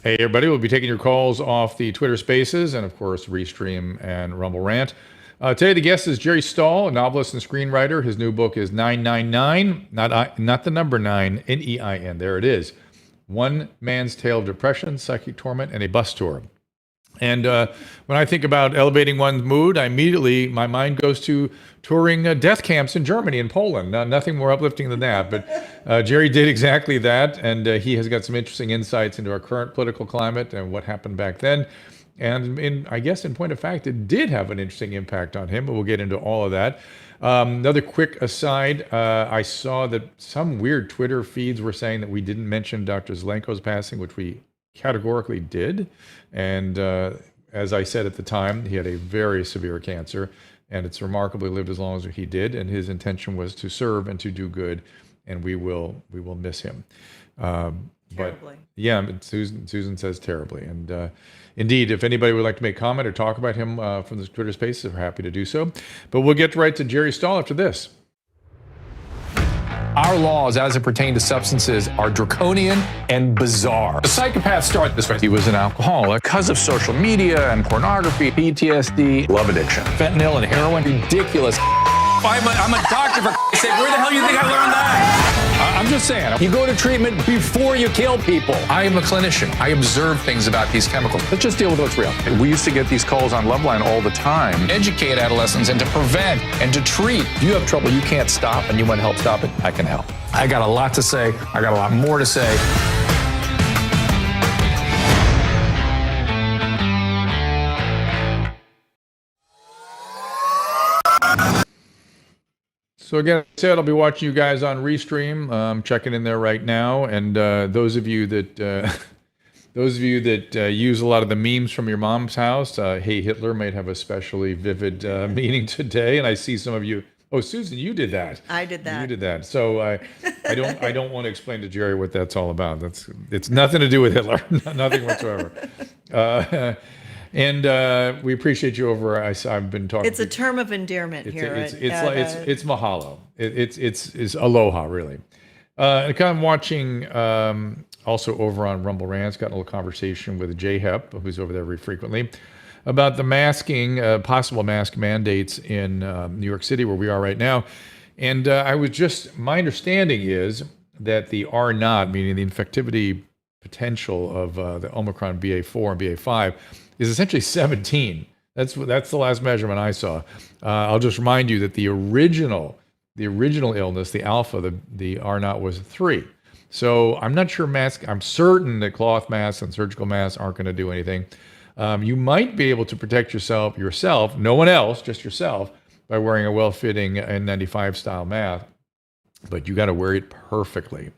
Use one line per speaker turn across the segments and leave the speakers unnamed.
Hey, everybody. We'll be taking your calls off the Twitter Spaces and, of course, Restream and Rumble Rant. Today, the guest is Jerry Stahl, a novelist and screenwriter. His new book is 999, not the number 9, Nein. There it is. One Man's Tale of Depression, Psychic Torment, and a Bus Tour. And when I think about elevating one's mood, my mind goes to touring death camps in Germany and Poland. Nothing more uplifting than that. But Jerry did exactly that, and he has got some interesting insights into our current political climate and what happened back then. And I guess in point of fact, it did have an interesting impact on him, but we'll get into all of that. Another quick aside, I saw that some weird Twitter feeds were saying that we didn't mention Dr. Zelenko's passing, which we categorically did. And as I said at the time, he had a very severe cancer, and it's remarkably lived as long as he did. And his intention was to serve and to do good, and we will miss him.
Terribly.
Yeah, Susan says terribly. And indeed, if anybody would like to make comment or talk about him from the Twitter Spaces, we're happy to do so. But we'll get right to Jerry Stahl after this.
Our laws, as it pertains to substances, are draconian and bizarre. The psychopaths start this way. He was an alcoholic because of social media and pornography, PTSD, love addiction, fentanyl and heroin. Ridiculous. I'm a doctor, for sake. Where the hell do you think I learned that? I'm just saying, you go to treatment before you kill people. I am a clinician. I observe things about these chemicals. Let's just deal with what's real. We used to get these calls on Loveline all the time. Educate adolescents and to prevent and to treat. If you have trouble you can't stop and you want help stop it, I can help. I got a lot to say. I got a lot more to say.
So again, I said I'll be watching you guys on Restream. I'm checking in there right now, and those of you that use a lot of the memes from your mom's house, Hey Hitler might have a especially vivid meaning today. And I see some of you. Oh, Susan, you did that.
I did that.
You did that. So I don't want to explain to Jerry what that's all about. It's nothing to do with Hitler, nothing whatsoever. And we appreciate you over. I've been talking.
It's a term of endearment here.
It's mahalo. It's aloha, really. And kind of watching also over on Rumble Rants, got a little conversation with Jay Hep, who's over there very frequently, about the masking, possible mask mandates in New York City, where we are right now. And my understanding is that the R naught, meaning the infectivity potential of the Omicron BA4 and BA5, is essentially 17. That's the last measurement I saw. I'll just remind you that the original illness, the alpha, the R naught was 3. So I'm not sure I'm certain that cloth masks and surgical masks aren't going to do anything. You might be able to protect yourself, no one else, just yourself, by wearing a well-fitting N95 style mask, but you got to wear it perfectly.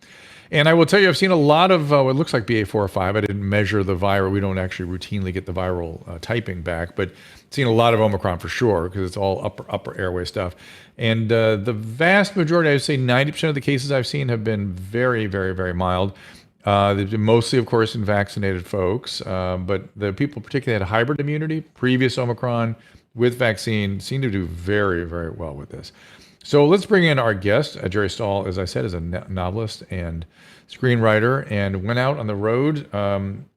And I will tell you, I've seen a lot of what looks like BA4 or 5. I didn't measure the viral. We don't actually routinely get the viral typing back, but seen a lot of Omicron for sure, because it's all upper airway stuff. And the vast majority, I would say 90% of the cases I've seen have been very, very, very mild. They've been mostly, of course, in vaccinated folks, but the people particularly had hybrid immunity, previous Omicron with vaccine, seem to do very, very well with this. So let's bring in our guest. Jerry Stahl, as I said, is a novelist and screenwriter, and went out on the road. I'm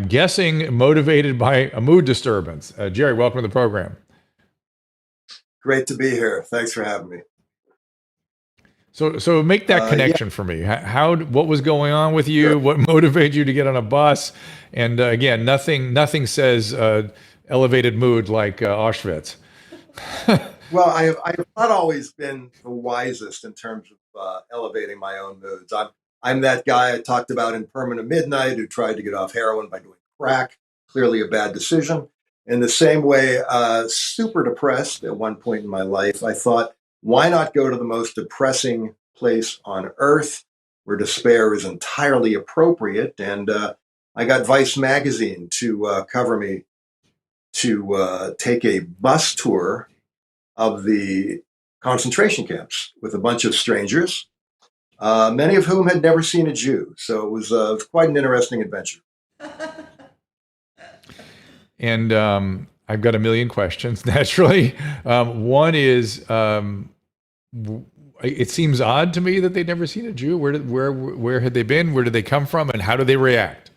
guessing motivated by a mood disturbance. Jerry, welcome to the program.
Great to be here. Thanks for having me.
So make that connection for me. What was going on with you? Sure. What motivated you to get on a bus? And again, nothing says elevated mood like Auschwitz.
Well, I have not always been the wisest in terms of elevating my own moods. I'm that guy I talked about in Permanent Midnight who tried to get off heroin by doing crack. Clearly a bad decision. In the same way, super depressed at one point in my life, I thought, why not go to the most depressing place on earth where despair is entirely appropriate? And I got Vice magazine to cover me to take a bus tour of the concentration camps with a bunch of strangers, many of whom had never seen a Jew. So it was quite an interesting adventure.
And I've got a million questions, naturally. One is, it seems odd to me that they'd never seen a Jew. Where had they been? Where did they come from? And how did they react?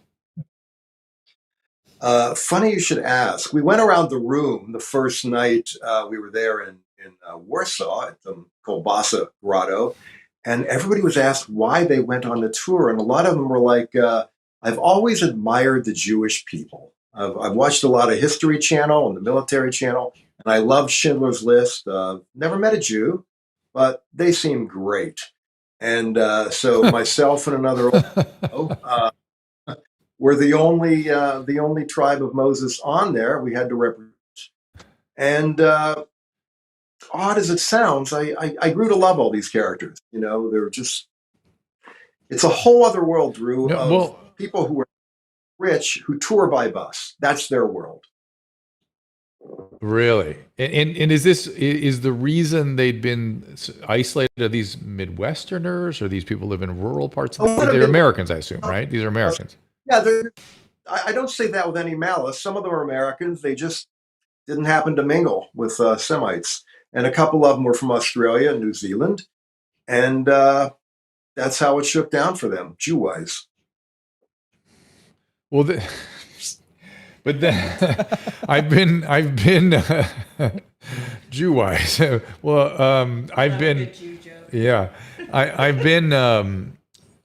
Funny you should ask. We went around the room the first night we were there in Warsaw at the Kolbasa Grotto, and everybody was asked why they went on the tour. And a lot of them were like, I've always admired the Jewish people. I've watched a lot of History Channel and the Military Channel, and I love Schindler's List. Never met a Jew, but they seem great. And so myself and another we're the only tribe of Moses on there. We had to represent. And odd as it sounds, I grew to love all these characters. They're just, it's a whole other world, Drew, of people who are rich who tour by bus. That's their world.
Really? And is the reason they'd been isolated? Are these Midwesterners, or these people live in rural parts? They're Americans, I assume, right? These are Americans.
Yeah, I don't say that with any malice. Some of them are Americans. They just didn't happen to mingle with Semites. And a couple of them were from Australia and New Zealand. And that's how it shook down for them, Jew-wise.
Well, but then I've been Jew-wise. Well, I've been, yeah, I've been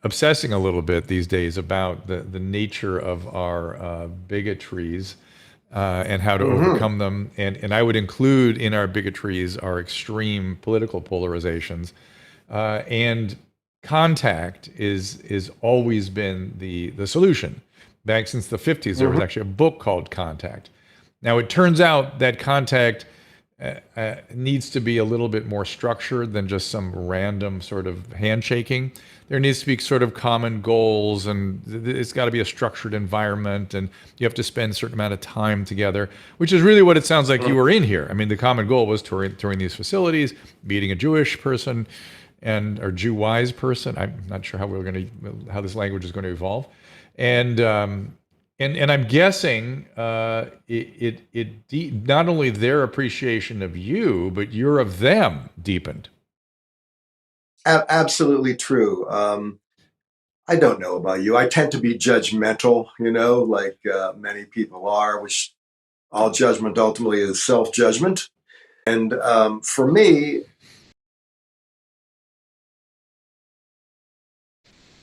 obsessing a little bit these days about the nature of our bigotries and how to overcome them. And I would include in our bigotries our extreme political polarizations. And contact is always been the solution. Back since the 50s, there was actually a book called Contact. Now, it turns out that contact needs to be a little bit more structured than just some random sort of handshaking. There needs to be sort of common goals, and it's got to be a structured environment, and you have to spend a certain amount of time together, which is really what it sounds like you were in here. I mean, the common goal was touring these facilities, meeting a Jewish person or Jew-wise person. I'm not sure how this language is going to evolve. And I'm guessing it not only their appreciation of you, but you're of them deepened.
Absolutely true. I don't know about you. I tend to be judgmental, like many people are, which all judgment ultimately is self-judgment. And for me,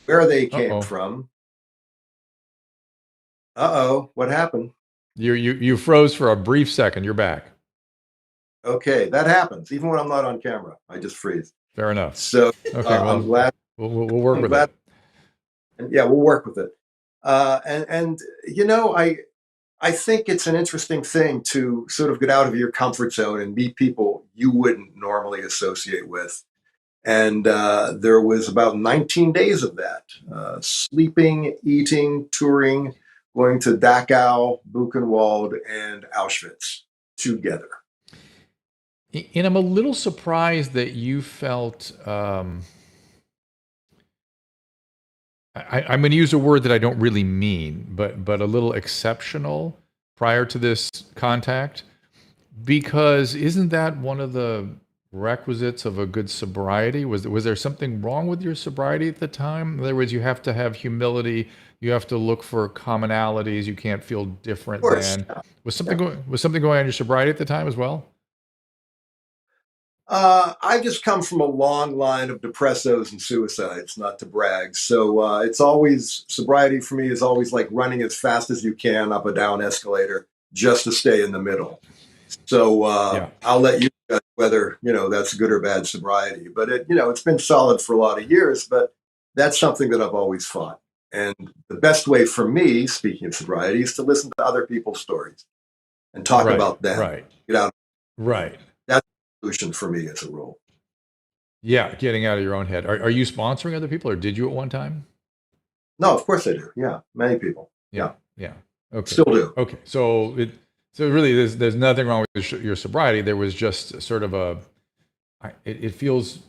where they came from. What happened?
You froze for a brief second. You're back.
Okay, that happens. Even when I'm not on camera, I just freeze.
Fair enough.
So
okay,
I'm glad.
We'll work with it.
And yeah, we'll work with it. And I think it's an interesting thing to sort of get out of your comfort zone and meet people you wouldn't normally associate with. And there was about 19 days of that, sleeping, eating, touring, going to Dachau, Buchenwald, and Auschwitz together.
And I'm a little surprised that you felt, I'm going to use a word that I don't really mean, but a little exceptional prior to this contact, because isn't that one of the requisites of a good sobriety? Was there something wrong with your sobriety at the time? In other words, you have to have humility. You have to look for commonalities. You can't feel different than. Was something going on in your sobriety at the time as well?
I just come from a long line of depressos and suicides, not to brag. So it's always, sobriety for me is always like running as fast as you can up a down escalator just to stay in the middle. So I'll let you judge whether, that's good or bad sobriety. But it's been solid for a lot of years, but that's something that I've always fought. And the best way for me, speaking of sobriety, is to listen to other people's stories and talk about them.
Right.
Get out.
Right.
That's the solution for me as a rule.
Yeah, getting out of your own head. Are you sponsoring other people, or did you at one time?
No, of course I do. Yeah, many people.
Yeah. Okay.
Still do.
Okay. So really, there's nothing wrong with your sobriety. There was just sort of it feels.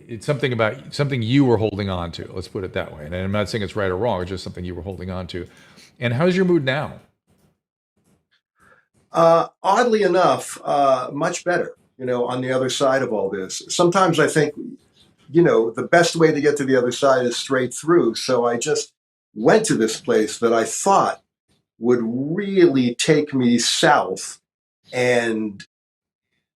It's something you were holding on to. Let's put it that way. And I'm not saying it's right or wrong. It's just something you were holding on to. And how's your mood now?
Oddly enough, much better. on the other side of all this. Sometimes I think, the best way to get to the other side is straight through. So I just went to this place that I thought would really take me south and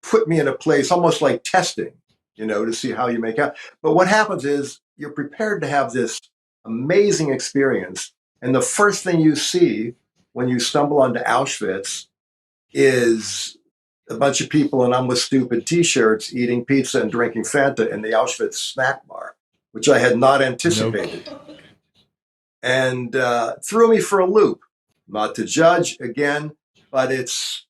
put me in a place almost like testing, to see how you make out. But what happens is you're prepared to have this amazing experience. And the first thing you see when you stumble onto Auschwitz is a bunch of people in almost stupid t-shirts eating pizza and drinking Fanta in the Auschwitz snack bar, which I had not anticipated. Nope. And threw me for a loop. Not to judge again, but it's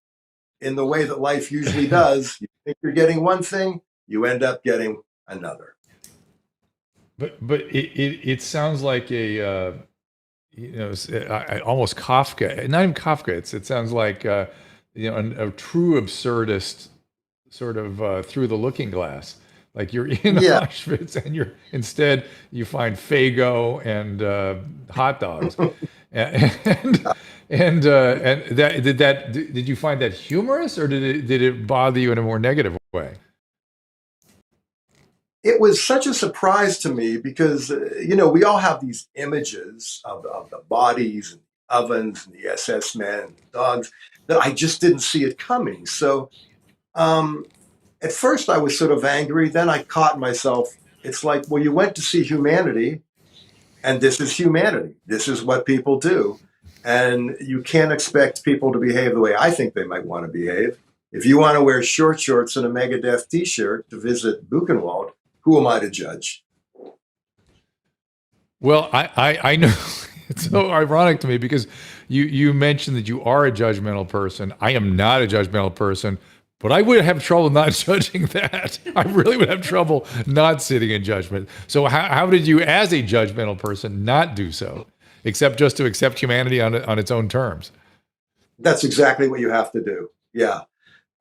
in the way that life usually does. You think you're getting one thing, you end up getting another.
But it sounds like a almost Kafka, not even Kafka. It sounds like a true absurdist sort of through the looking glass. Like you're in Auschwitz and you find Fago and hot dogs. And did you find that humorous, or did it bother you in a more negative way?
It was such a surprise to me because we all have these images of the bodies and ovens and the SS men and the dogs that I just didn't see it coming. So at first I was sort of angry. Then I caught myself. It's like, well, you went to see humanity, and this is humanity. This is what people do. And you can't expect people to behave the way I think they might want to behave. If you want to wear short shorts and a Megadeth t-shirt to visit Buchenwald, who am I to judge?
Well, I know it's so ironic to me because you mentioned that you are a judgmental person. I am not a judgmental person, but I would have trouble not judging that. I really would have trouble not sitting in judgment. So how did you, as a judgmental person, not do so? Except just to accept humanity on its own terms.
That's exactly what you have to do. Yeah.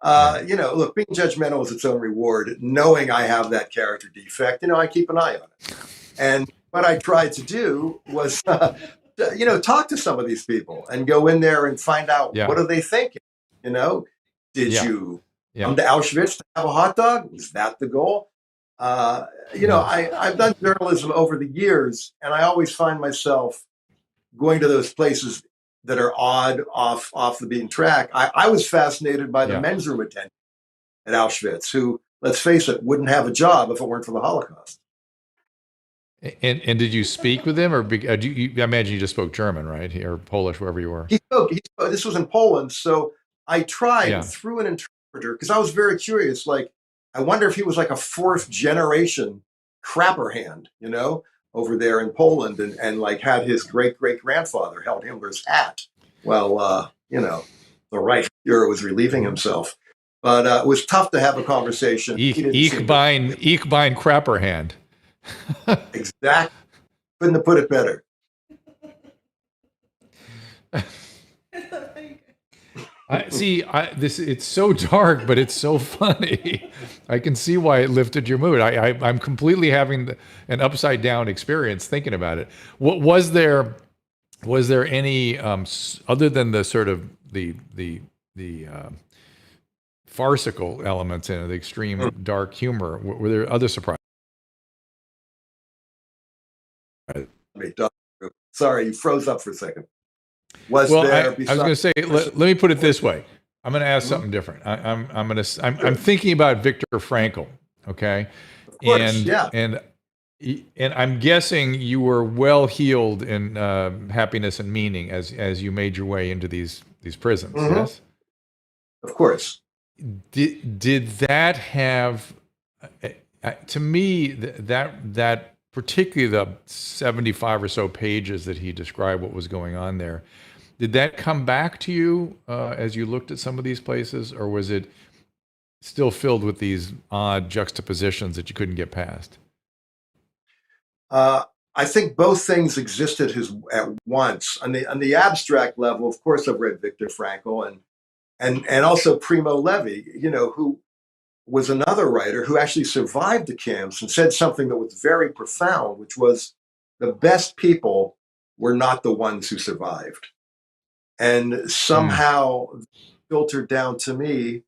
Look, being judgmental is its own reward. Knowing I have that character defect, I keep an eye on it. And what I tried to do was, talk to some of these people and go in there and find out what are they thinking. Did you come to Auschwitz to have a hot dog? Was that the goal? I've done journalism over the years, and I always find myself going to those places that are odd, off the beaten track. I was fascinated by the men's room attendant at Auschwitz, who, let's face it, wouldn't have a job if it weren't for the Holocaust.
And did you speak with him, or I imagine you just spoke German, right? Or Polish, wherever you were.
He spoke. This was in Poland, so I tried through an interpreter because I was very curious. Like, I wonder if he was like a fourth generation crapper hand, over there in Poland, and like had his great-great-grandfather held Himmler's hat. Well, the Reichsfuhrer was relieving himself. But it was tough to have a conversation.
Ich bin crapper hand.
Exactly. Couldn't have put it better.
It's so dark, but it's so funny. I can see why it lifted your mood. I'm completely having an upside down experience thinking about it. What was there any other than the sort of the farcical elements in it, the extreme dark humor? Were there other surprises?
Sorry, you froze up for a second.
I was going to say, let me put it this way. I'm going to ask something different. I'm thinking about Viktor Frankl. Okay.
Of course,
and I'm guessing you were well healed in happiness and meaning as you made your way into these prisons. Mm-hmm. Yes.
Of course.
Did that have, to me, that particularly the 75 or so pages that he described what was going on there, did that come back to you as you looked at some of these places, or was it still filled with these odd juxtapositions that you couldn't get past?
I think both things existed at once. On the abstract level, of course, I've read Viktor Frankl and also Primo Levi, who was another writer who actually survived the camps and said something that was very profound, which was the best people were not the ones who survived. And somehow filtered down to me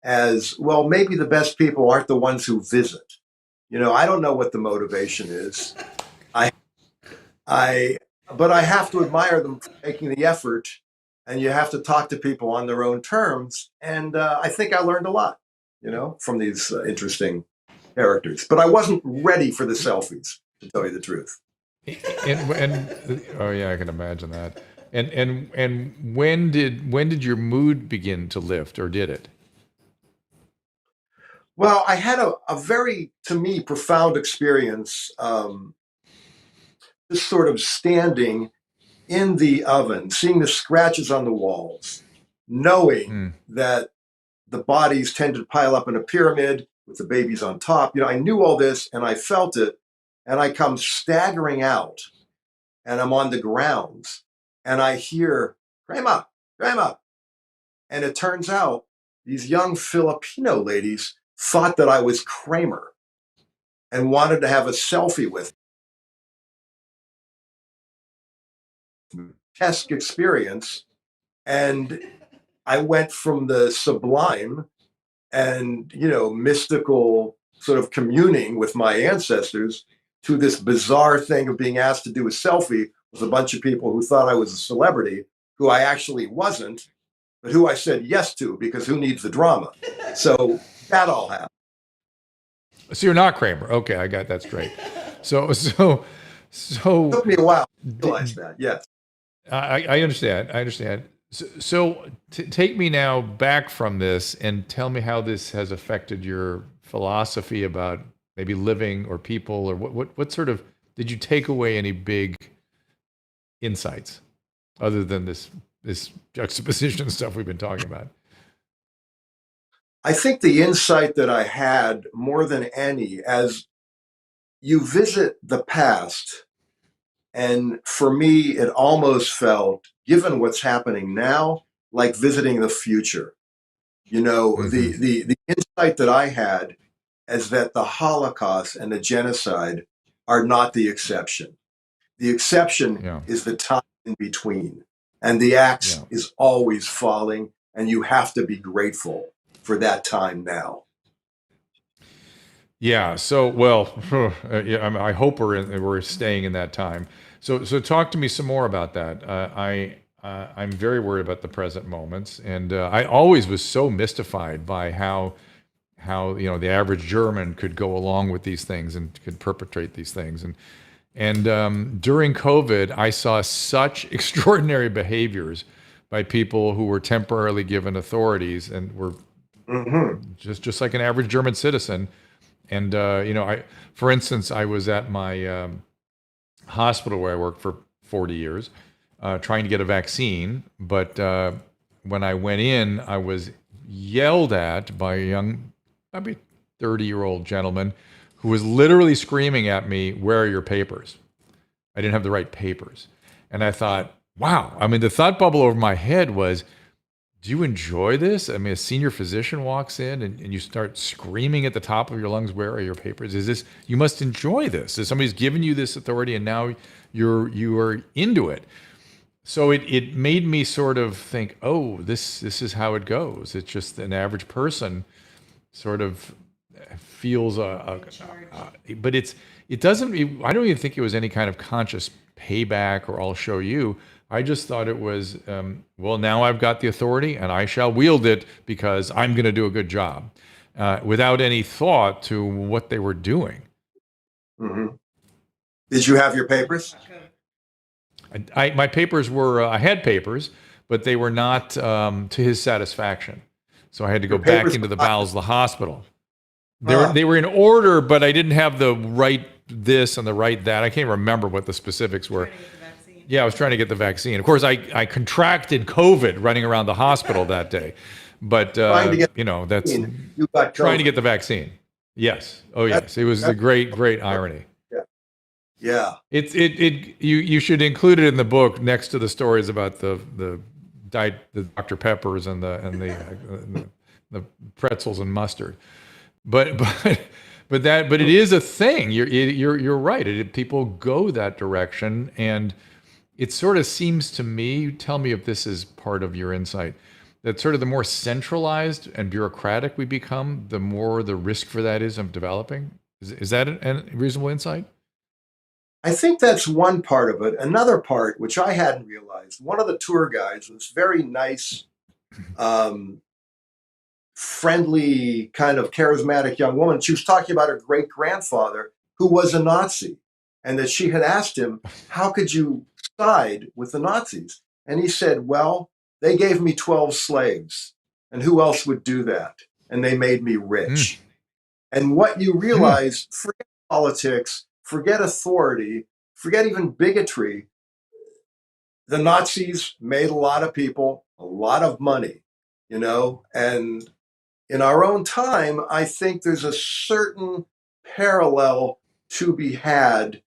as, well, maybe the best people aren't the ones who visit. I don't know what the motivation is. I, I, but I have to admire them for making the effort, and you have to talk to people on their own terms. And I think I learned a lot, from these interesting characters. But I wasn't ready for the selfies, to tell you the truth.
And oh yeah, I can imagine that. And when did your mood begin to lift, or did it?
Well, I had a very, to me, profound experience, just sort of standing in the oven, seeing the scratches on the walls, knowing that the bodies tend to pile up in a pyramid with the babies on top. I knew all this and I felt it, and I come staggering out, and I'm on the grounds, and I hear, "Grandma, Grandma." And it turns out these young Filipino ladies thought that I was Kramer and wanted to have a selfie with me. Grotesque experience. And I went from the sublime and, mystical sort of communing with my ancestors to this bizarre thing of being asked to do a selfie with a bunch of people who thought I was a celebrity, who I actually wasn't, but who I said yes to, because who needs the drama? So that all happened.
So you're not Kramer. Okay, I got that straight. So
It took me a while to realize that. Yes.
I understand. I understand. So take me now back from this and tell me how this has affected your philosophy about maybe living or people, or what sort of, did you take away any big insights other than this juxtaposition stuff we've been talking about?
I think the insight that I had more than any, as you visit the past, and for me, it almost felt, given what's happening now, like visiting the future. The insight that I had is that the Holocaust and the genocide are not the exception. The exception is the time in between, and the axe is always falling, and you have to be grateful for that time now.
Yeah. So, well, I hope we're staying in that time. So talk to me some more about that. I'm very worried about the present moments, and I always was so mystified by how the average German could go along with these things and could perpetrate these things. And during COVID, I saw such extraordinary behaviors by people who were temporarily given authorities and were just like an average German citizen. And for instance, I was at my hospital where I worked for 40 years, trying to get a vaccine. But when I went in, I was yelled at by a young, maybe 30-year-old gentleman who was literally screaming at me, "Where are your papers?" I didn't have the right papers. And I thought, wow. I mean, the thought bubble over my head was, do you enjoy this? I mean, a senior physician walks in and you start screaming at the top of your lungs, "Where are your papers?" You must enjoy this. Somebody's given you this authority and now you are into it. So it made me sort of think, oh, this is how it goes. It's just an average person sort of feels but it doesn't, I don't even think it was any kind of conscious payback or "I'll show you." I just thought it was, well, now I've got the authority and I shall wield it because I'm going to do a good job, without any thought to what they were doing.
Mm-hmm. Did you have your papers?
My papers were, I had papers, but they were not to his satisfaction. So I had to go back into the bowels of the hospital. They were in order, but I didn't have the right this and the right that. I can't remember what the specifics were. Yeah, I was trying to get the vaccine. Of course, I contracted COVID running around the hospital that day. But, that's trying to get the vaccine. Yes. Oh, yes. It was a great, great irony.
Yeah.
You should include it in the book next to the stories about the Dr. Peppers and the pretzels and mustard. But it is a thing. You're right. People go that direction, and it sort of seems to me, tell me if this is part of your insight, that sort of the more centralized and bureaucratic we become, the more the risk for that is of developing? Is that a reasonable insight?
I think that's one part of it. Another part, which I hadn't realized, one of the tour guides was very nice, friendly, kind of charismatic young woman. She was talking about her great grandfather who was a Nazi, and that she had asked him, how could you side with the Nazis? And he said, well, they gave me 12 slaves, and who else would do that? And they made me rich. And what you realize, forget politics, forget authority, forget even bigotry. The Nazis made a lot of people a lot of money, and in our own time, I think there's a certain parallel to be had.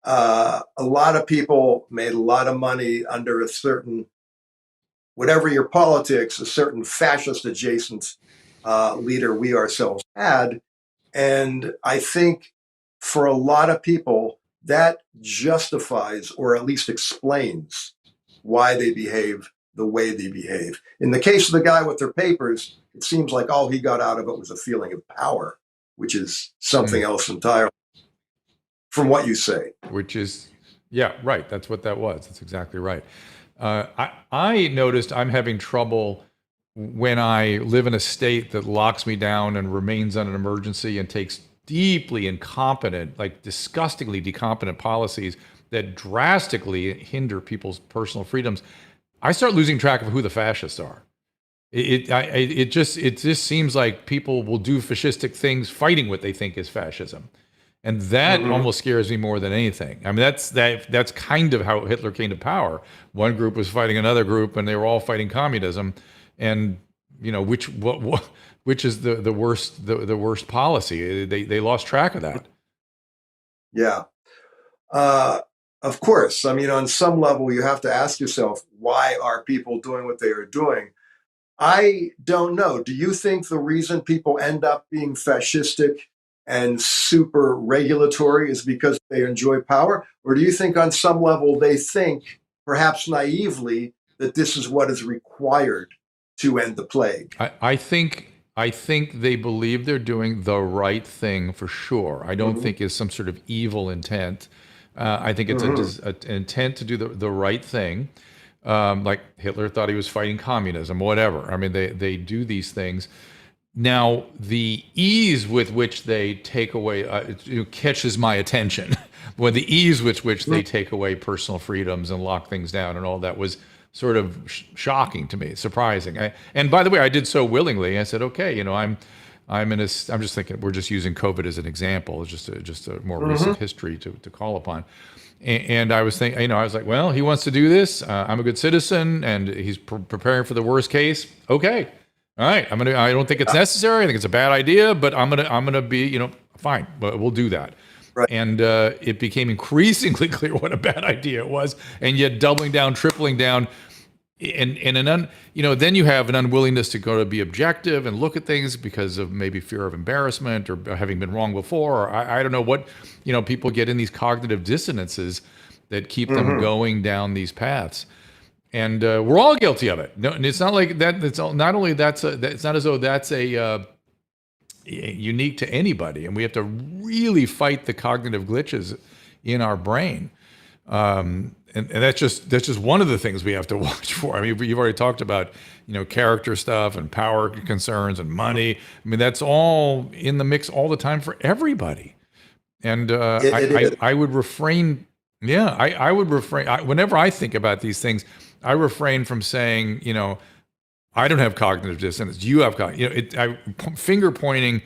A lot of people made a lot of money under a certain, whatever your politics, a certain fascist adjacent leader we ourselves had. And I think for a lot of people, that justifies or at least explains why they behave the way they behave. In the case of the guy with their papers, it seems like all he got out of it was a feeling of power, which is something else entirely, from what you say.
Which is, yeah, right. That's what that was. That's exactly right. I noticed I'm having trouble when I live in a state that locks me down and remains on an emergency and takes deeply incompetent, like disgustingly decompetent policies that drastically hinder people's personal freedoms. I start losing track of who the fascists are. It just seems like people will do fascistic things fighting what they think is fascism. And that almost scares me more than anything. I mean, that's kind of how Hitler came to power. One group was fighting another group, and they were all fighting communism. And which is the worst policy? They lost track of that.
Yeah, of course. I mean, on some level, you have to ask yourself, why are people doing what they are doing? I don't know. Do you think the reason people end up being fascistic and super regulatory is because they enjoy power? Or do you think on some level they think, perhaps naively, that this is what is required to end the plague?
I think they believe they're doing the right thing for sure. I don't think it's some sort of evil intent. I think it's an intent to do the right thing. Like Hitler thought he was fighting communism, whatever. I mean, they do these things. Now, the ease with which they take away, catches my attention. When the ease with which they take away personal freedoms and lock things down and all that was sort of shocking to me, surprising. And by the way, I did so willingly. I said, okay, I'm just thinking, we're just using COVID as an example. It's just a more recent history to call upon. And I was thinking, I was like, well, he wants to do this. I'm a good citizen, and he's preparing for the worst case. Okay. All right, I don't think it's necessary. I think it's a bad idea, but I'm gonna be, fine. But we'll do that.
Right.
And it became increasingly clear what a bad idea it was, and yet doubling down, tripling down, and then you have an unwillingness to go to be objective and look at things because of maybe fear of embarrassment or having been wrong before. Or I don't know what, people get in these cognitive dissonances that keep them going down these paths. And we're all guilty of it. No, and it's not like that. It's not only it's not as though that's a unique to anybody, and we have to really fight the cognitive glitches in our brain. And that's just one of the things we have to watch for. I mean, you've already talked about character stuff and power concerns and money. I mean, that's all in the mix all the time for everybody. And I would refrain. Yeah, I would refrain. Whenever I think about these things, I refrain from saying, I don't have cognitive dissonance. You have finger pointing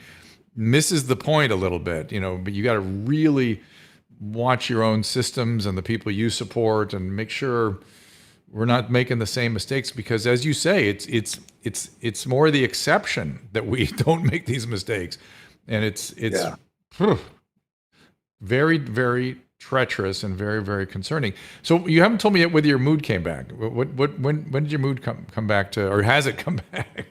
misses the point a little bit, but you got to really watch your own systems and the people you support and make sure we're not making the same mistakes, because as you say, it's more the exception that we don't make these mistakes. And it's very, very treacherous and very, very concerning. So you haven't told me yet whether your mood came back. When did your mood come back to, or has it come back?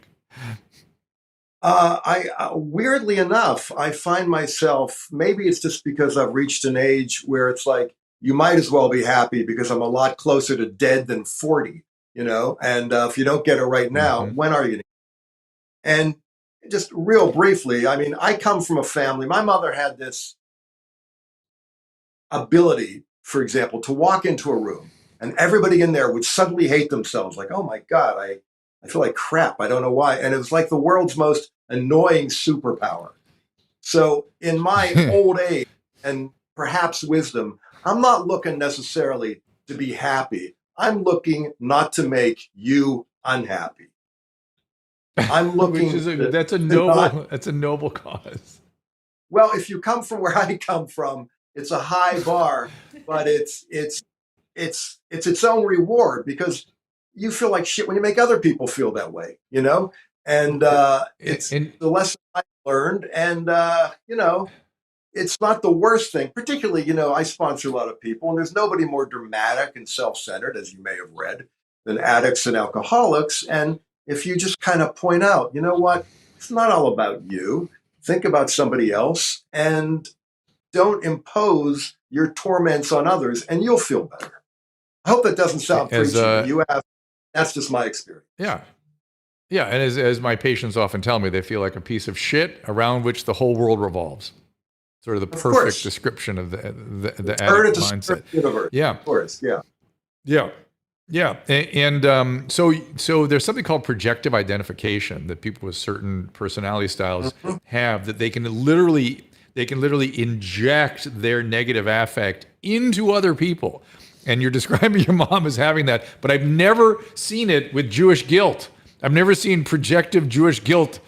Weirdly enough, I find myself, maybe it's just because I've reached an age where it's like, you might as well be happy because I'm a lot closer to dead than 40. and if you don't get it right now, when are you going to? And just real briefly, I mean, I come from a family. My mother had this ability, for example, to walk into a room and everybody in there would suddenly hate themselves. Like, oh my God, I feel like crap. I don't know why. And it was like the world's most annoying superpower. So in my old age and perhaps wisdom, I'm not looking necessarily to be happy. I'm looking not to make you unhappy. I'm looking.
That's a noble cause.
Well, if you come from where I come from, it's a high bar, but it's its own reward, because you feel like shit when you make other people feel that way, And it's the lesson I learned, and it's not the worst thing. Particularly, I sponsor a lot of people, and there's nobody more dramatic and self-centered, as you may have read, than addicts and alcoholics. And if you just kind of point out, you know what, it's not all about you. Think about somebody else and don't impose your torments on others, and you'll feel better. I hope that doesn't sound preachy. That's just my experience.
Yeah. Yeah. And as my patients often tell me, they feel like a piece of shit around which the whole world revolves. Sort of the perfect description of the addict mindset.
Universe.
Yeah.
Of course. Yeah.
Yeah. Yeah. And so there's something called projective identification that people with certain personality styles have, that they can literally inject their negative affect into other people. And you're describing your mom as having that, but I've never seen it with Jewish guilt. I've never seen projective Jewish guilt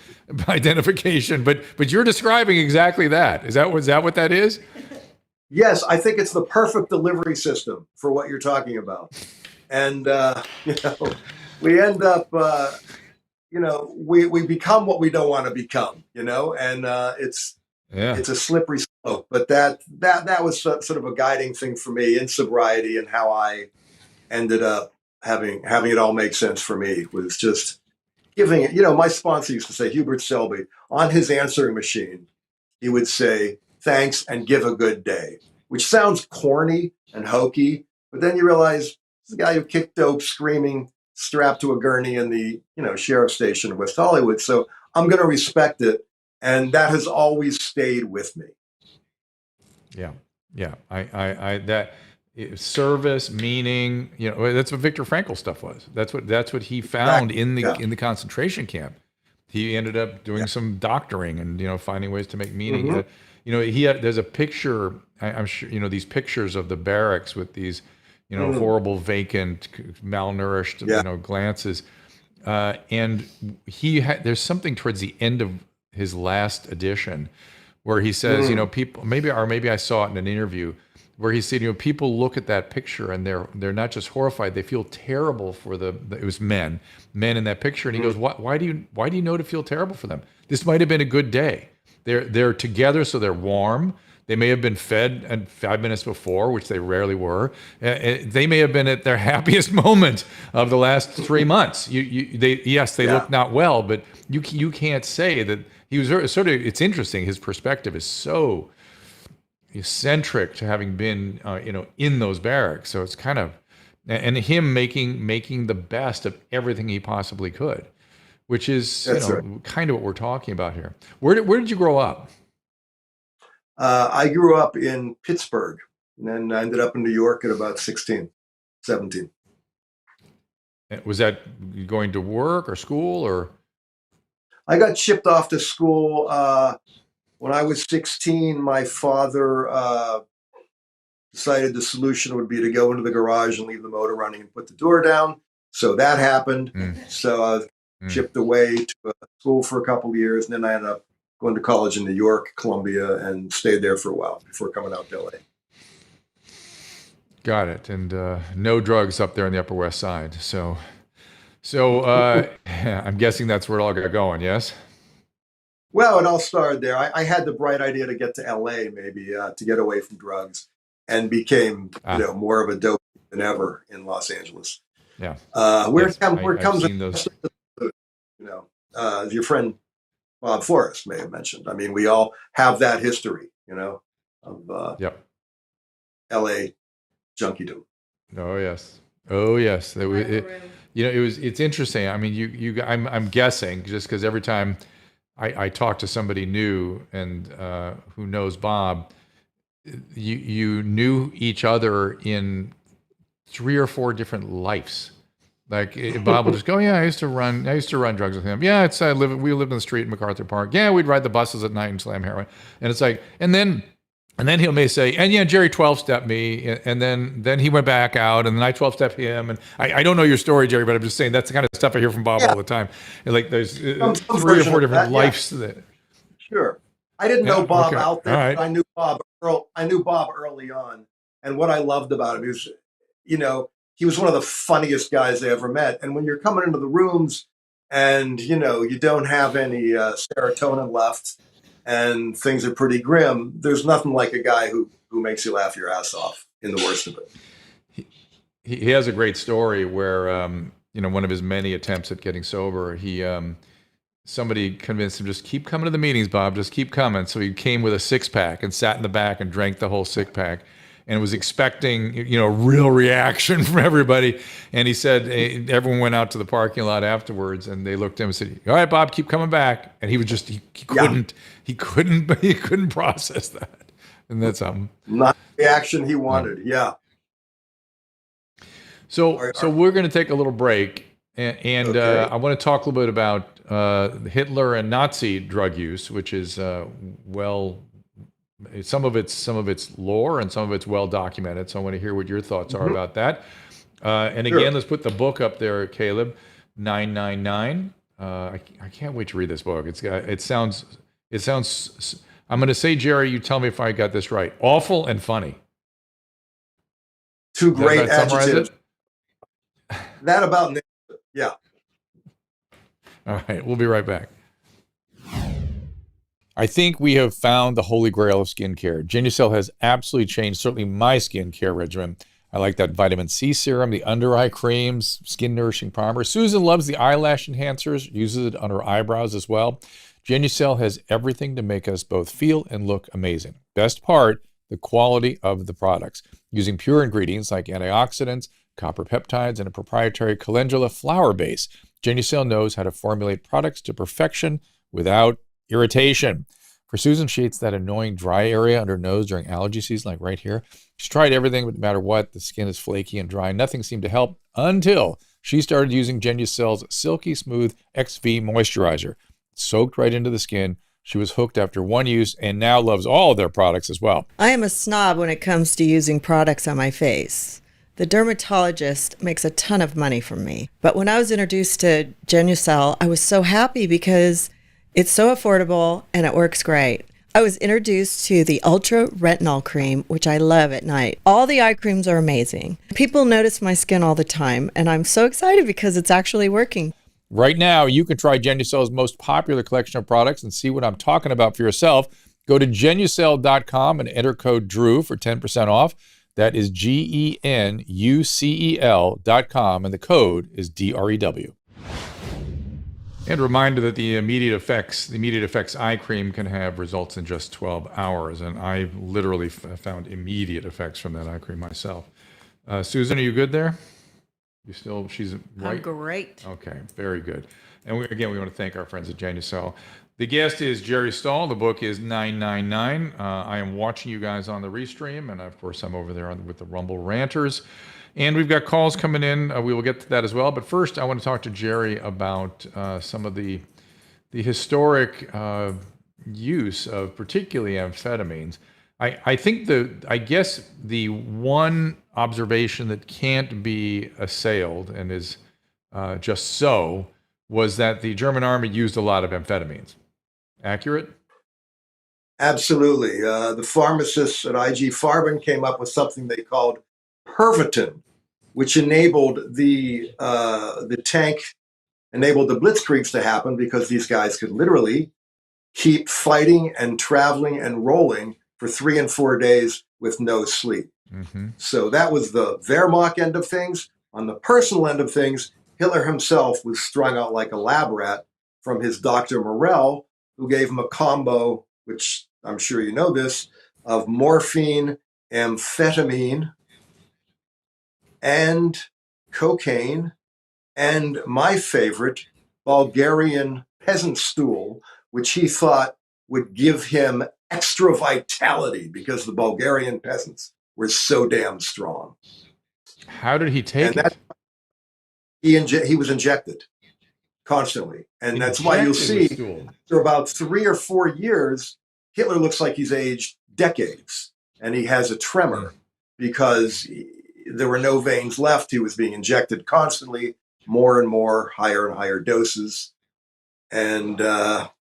identification, but you're describing exactly that. Is that what that is?
Yes, I think it's the perfect delivery system for what you're talking about. And we end up we become what we don't want to become, and it's a slippery slope. But that was sort of a guiding thing for me in sobriety, and how I ended up having it all make sense for me was just giving it. My sponsor used to say, Hubert Selby, on his answering machine, he would say, "Thanks and give a good day," which sounds corny and hokey, but then you realize this is a guy who kicked dope screaming, strapped to a gurney in the sheriff's station in West Hollywood. So I'm going to respect it. And that has always stayed with me.
Yeah. Yeah. I that service, meaning, that's what Viktor Frankl stuff was. That's what he found in the concentration camp. He ended up doing some doctoring and, finding ways to make meaning. There's a picture, I'm sure, these pictures of the barracks with these, horrible, vacant, malnourished, glances. And there's something towards the end of his last edition where he says, people, maybe I saw it in an interview where he said, people look at that picture and they're not just horrified, they feel terrible for it was men in that picture. And he goes, why do you know to feel terrible for them? This might've been a good day. They're together, so they're warm. They may have been fed 5 minutes before, which they rarely were. They may have been at their happiest moment of the last 3 months. They look not well, but you can't say that he was sort of. It's interesting. His perspective is so eccentric to having been, in those barracks. So it's kind of, and him making the best of everything he possibly could, which is kind of what we're talking about here. Where did you grow up?
I grew up in Pittsburgh, and then I ended up in New York at about 16, 17.
Was that going to work or school, or?
I got shipped off to school when I was 16. My father decided the solution would be to go into the garage and leave the motor running and put the door down. So that happened. So I was shipped away to school for a couple of years, and then I ended up going to college in New York, Columbia, and stayed there for a while before coming out to LA.
Got it. And no drugs up there in the Upper West Side. So I'm guessing that's where it all got going, yes?
Well, it all started there. I had the bright idea to get to LA, maybe to get away from drugs, and became more of a dope than ever in Los Angeles.
Yeah.
Where comes those. As your friend Bob Forrest may have mentioned. I mean, we all have that history, of LA junkiedom.
Oh, yes. Oh yes, it's interesting. I mean, I'm guessing just because every time I talk to somebody new and who knows Bob, you knew each other in 3 or 4 different lives. Like Bob will just go, yeah, I used to run drugs with him. Yeah, we lived in the street in MacArthur Park. Yeah, we'd ride the buses at night and slam heroin. And it's like, and then he may say, and yeah, Jerry 12-stepped me, and then he went back out, and then I 12-stepped him. And I don't know your story, Jerry, but I'm just saying that's the kind of stuff I hear from Bob all the time. And like there's
Some
3 or 4 different
that,
lives
yeah.
that.
Sure. I didn't know Bob
Okay.
out there,
All right.
but I knew Bob early on. And what I loved about him is, he was one of the funniest guys I ever met. And when you're coming into the rooms and, you don't have any serotonin left and things are pretty grim, there's nothing like a guy who makes you laugh your ass off in the worst of it.
He has a great story where, one of his many attempts at getting sober, somebody convinced him, just keep coming to the meetings, Bob, just keep coming. So he came with a 6-pack and sat in the back and drank the whole 6-pack. And was expecting, a real reaction from everybody. And he said, everyone went out to the parking lot afterwards, and they looked at him and said, "All right, Bob, keep coming back." And he was just, he couldn't process that. And that's
not the reaction he wanted. Yeah.
So we're going to take a little break, and
Okay.
I want to talk a little bit about Hitler and Nazi drug use, which is some of it's lore and some of it's well documented. So I want to hear what your thoughts are about that. And again, let's put the book up there, Caleb. 999. I can't wait to read this book. It sounds. I'm going to say, Jerry, you tell me if I got this right. Awful and funny.
2 great adjectives.
It?
That about nails it. Yeah.
All right, we'll be right back. I think we have found the holy grail of skincare. Genucel has absolutely changed, certainly my skincare regimen. I like that vitamin C serum, the under eye creams, skin nourishing primer. Susan loves the eyelash enhancers, uses it on her eyebrows as well. Genucel has everything to make us both feel and look amazing. Best part, the quality of the products. Using pure ingredients like antioxidants, copper peptides, and a proprietary calendula flower base, Genucel knows how to formulate products to perfection without irritation. For Susan, she hates that annoying dry area under her nose during allergy season, like right here. She's tried everything, but no matter what, the skin is flaky and dry. Nothing seemed to help until she started using Genucel's Silky Smooth XV Moisturizer. It soaked right into the skin. She was hooked after one use and now loves all of their products as well.
I am a snob when it comes to using products on my face. The dermatologist makes a ton of money from me. But when I was introduced to Genucel, I was so happy because it's so affordable and it works great. I was introduced to the Ultra Retinol Cream, which I love at night. All the eye creams are amazing. People notice my skin all the time, and I'm so excited because it's actually working.
Right now, you can try Genucel's most popular collection of products and see what I'm talking about for yourself. Go to Genucel.com and enter code DREW for 10% off. That is GENUCEL.com, and the code is DREW. And a reminder that the immediate effects eye cream can have results in just 12 hours. And I literally found immediate effects from that eye cream myself. Susan, are you good there? She's right?
I'm great.
Okay, very good. And we want to thank our friends at Genucel. The guest is Jerry Stahl. The book is 999. I am watching you guys on the Restream, and of course I'm over there with the Rumble Ranters. And we've got calls coming in. We will get to that as well. But first, I want to talk to Jerry about some of the historic use of particularly amphetamines. I guess the one observation that can't be assailed and is just so was that the German army used a lot of amphetamines. Accurate?
Absolutely. The pharmacists at IG Farben came up with something they called Pervitin, which enabled the tank, enabled the blitzkriegs to happen because these guys could literally keep fighting and traveling and rolling for 3 and 4 days with no sleep.
Mm-hmm.
So that was the Wehrmacht end of things. On the personal end of things, Hitler himself was strung out like a lab rat from his Dr. Morell, who gave him a combo, which I'm sure you know this, of morphine, amphetamine, and cocaine, and my favorite, Bulgarian peasant stool, which he thought would give him extra vitality because the Bulgarian peasants were so damn strong.
How did he take
And that he was injected constantly. And that's why you'll see after about 3 or 4 years, Hitler looks like he's aged decades, and he has a tremor because there were no veins left. He was being injected constantly, more and more, higher and higher doses, and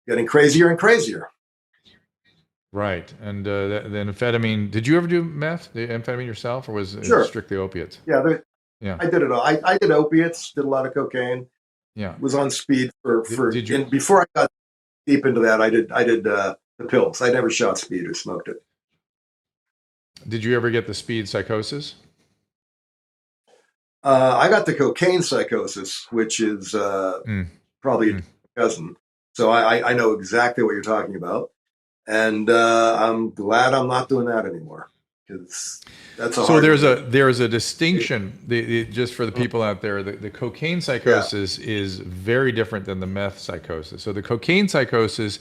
getting crazier and crazier.
Right. And the amphetamine, did you ever do meth, the amphetamine yourself, or was it
Sure.
strictly opiates?
Yeah,
Yeah.
I did it all. I did opiates, did a lot of cocaine.
Yeah.
Was on speed for
Did you-
and before I got deep into that, I did the pills. I never shot speed or smoked it.
Did you ever get the speed psychosis?
I got the cocaine psychosis, which is probably a cousin. So I know exactly what you're talking about. And I'm glad I'm not doing that anymore, because that's a
So
hard
there's a distinction, just for the people out there. The cocaine psychosis is very different than the meth psychosis. So the cocaine psychosis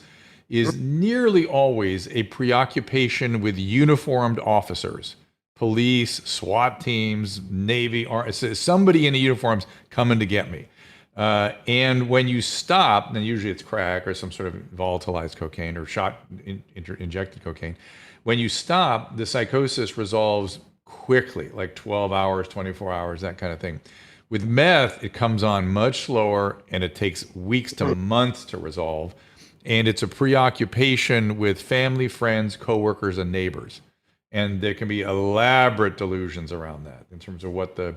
is nearly always a preoccupation with uniformed officers, police, SWAT teams, Navy, somebody in the uniforms coming to get me. And when you stop, then usually it's crack or some sort of volatilized cocaine or injected cocaine. When you stop, the psychosis resolves quickly, like 12 hours, 24 hours, that kind of thing. With meth, it comes on much slower, and it takes weeks to months to resolve. And it's a preoccupation with family, friends, coworkers, and neighbors. And there can be elaborate delusions around that in terms of what the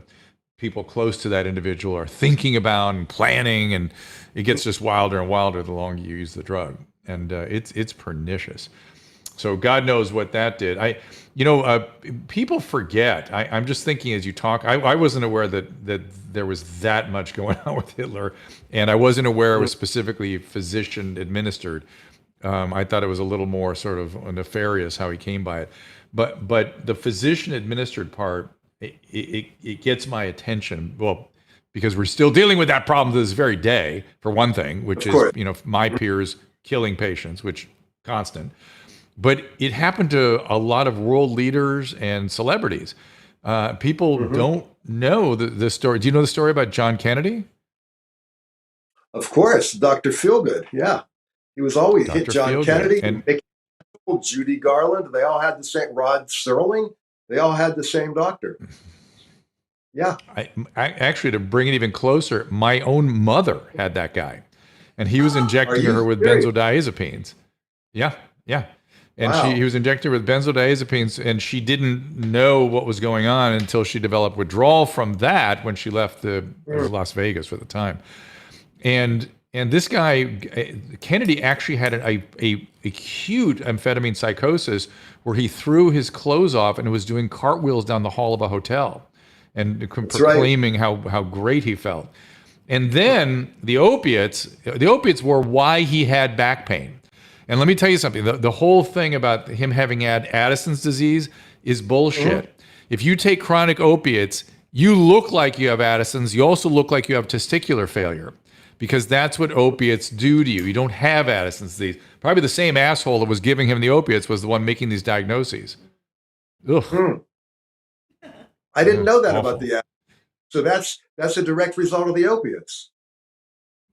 people close to that individual are thinking about and planning, and it gets just wilder and wilder the longer you use the drug, and it's pernicious. So God knows what that did. People forget. I'm just thinking as you talk. I wasn't aware that there was that much going on with Hitler, and I wasn't aware it was specifically physician administered. I thought it was a little more sort of nefarious how he came by it, but the physician administered part. It gets my attention, well, because we're still dealing with that problem to this very day, for one thing, which is, my peers killing patients, which constant. But it happened to a lot of world leaders and celebrities. People don't know the story. Do you know the story about John Kennedy?
Of course, Dr. Feelgood. Yeah, he was always hit. John
Feelgood.
Kennedy
And
Judy Garland. They all had the same. Rod Serling. They all had the same doctor. Yeah.
I actually, to bring it even closer, my own mother had that guy, and he was injecting her with benzodiazepines. Yeah. And he was injecting her with benzodiazepines, and she didn't know what was going on until she developed withdrawal from that when she left Las Vegas for the time. And this guy, Kennedy, actually had a acute amphetamine psychosis where he threw his clothes off and was doing cartwheels down the hall of a hotel and proclaiming how great he felt. And then the opiates were why he had back pain. And let me tell you something, the whole thing about him having had Addison's disease is bullshit. If you take chronic opiates, you look like you have Addison's. You also look like you have testicular failure, because that's what opiates do to you. You don't have Addison's disease. Probably the same asshole that was giving him the opiates was the one making these diagnoses. Ugh.
I didn't know that
Awful.
about the. So that's a direct result of the opiates.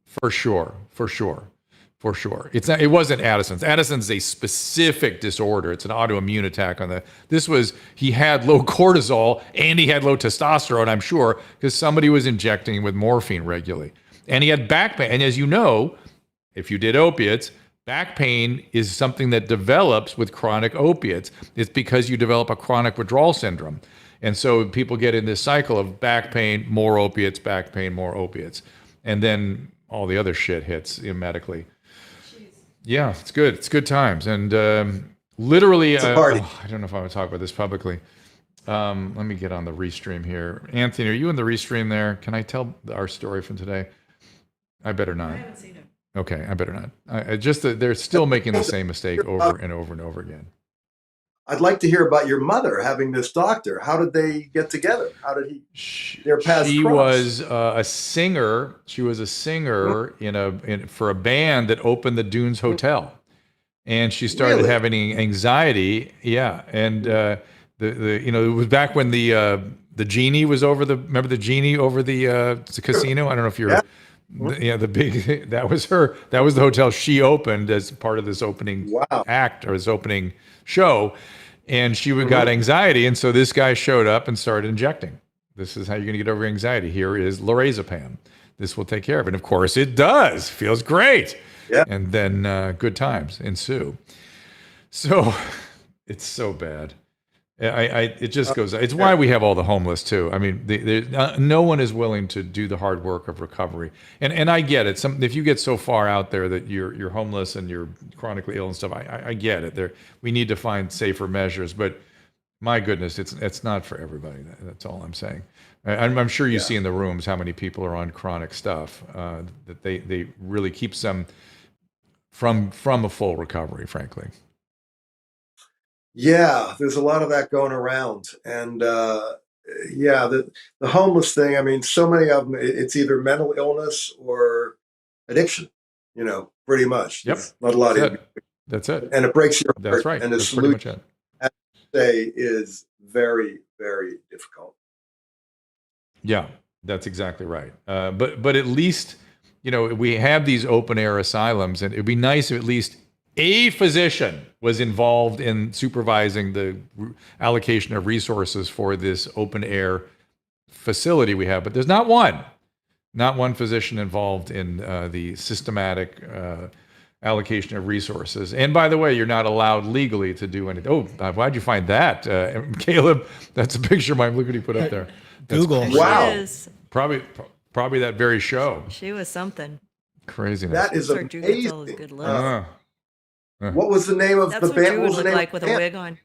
For sure. It's not. It wasn't Addison's. Addison's is a specific disorder. It's an autoimmune attack on the. He had low cortisol and he had low testosterone, I'm sure, because somebody was injecting him with morphine regularly. And he had back pain. And as you know, if you did opiates, back pain is something that develops with chronic opiates. It's because you develop a chronic withdrawal syndrome. And so people get in this cycle of back pain, more opiates, back pain, more opiates. And then all the other shit hits medically. Yeah, it's good. It's good times. And literally,
it's a party.
I don't know if I want to talk about this publicly. Let me get on the Restream here. Anthony, are you in the Restream there? Can I tell our story from today? I better not.
I haven't seen it.
Okay, I better not. Just that they're still making the same mistake over and over and over again.
I'd like to hear about your mother having this doctor. How did they get together? How did their paths
She
cross?
was a singer. She was a singer for a band that opened the Dunes Hotel, and she started
Really?
having anxiety. Yeah, and it was back when the genie was over the. Remember the genie over the casino? I don't know if you're.
Yeah.
Yeah, the big that was her. That was the hotel she opened as part of this opening
Wow.
act or this opening show, and she got anxiety, and so this guy showed up and started injecting. This is how you're going to get over anxiety. Here is lorazepam. This will take care of it. And of course, it does. Feels great.
Yeah.
And then good times ensue. So it's so bad. It just goes. It's why we have all the homeless too. I mean, no one is willing to do the hard work of recovery. And I get it. If you get so far out there that you're homeless and you're chronically ill and stuff, I get it. We need to find safer measures. But my goodness, it's not for everybody. That's all I'm saying. I'm sure you see in the rooms how many people are on chronic stuff that they really keeps them from a full recovery, frankly.
Yeah, there's a lot of that going around. And the homeless thing, I mean, so many of them, it's either mental illness or addiction, pretty much.
Yep.
There's not a lot of
That's it.
And it breaks your heart.
That's right.
And the
That's pretty much
solution,
it.
I say, is very, very difficult.
Yeah, that's exactly right. But at least, we have these open air asylums, and it'd be nice if at least a physician was involved in supervising the allocation of resources for this open air facility we have. But there's not one physician involved in the systematic allocation of resources. And by the way, you're not allowed legally to do anything. Oh, why'd you find that? Caleb, that's a picture my look what he put up there.
Google.
Wow.
Probably that very show.
She was something.
Craziness.
That is
Sir Drew gets all his
amazing.
good looks.
What was the name of
That's
the
what
band?
Drew
What
would
was the
look
name
like
of
with
the
a
band?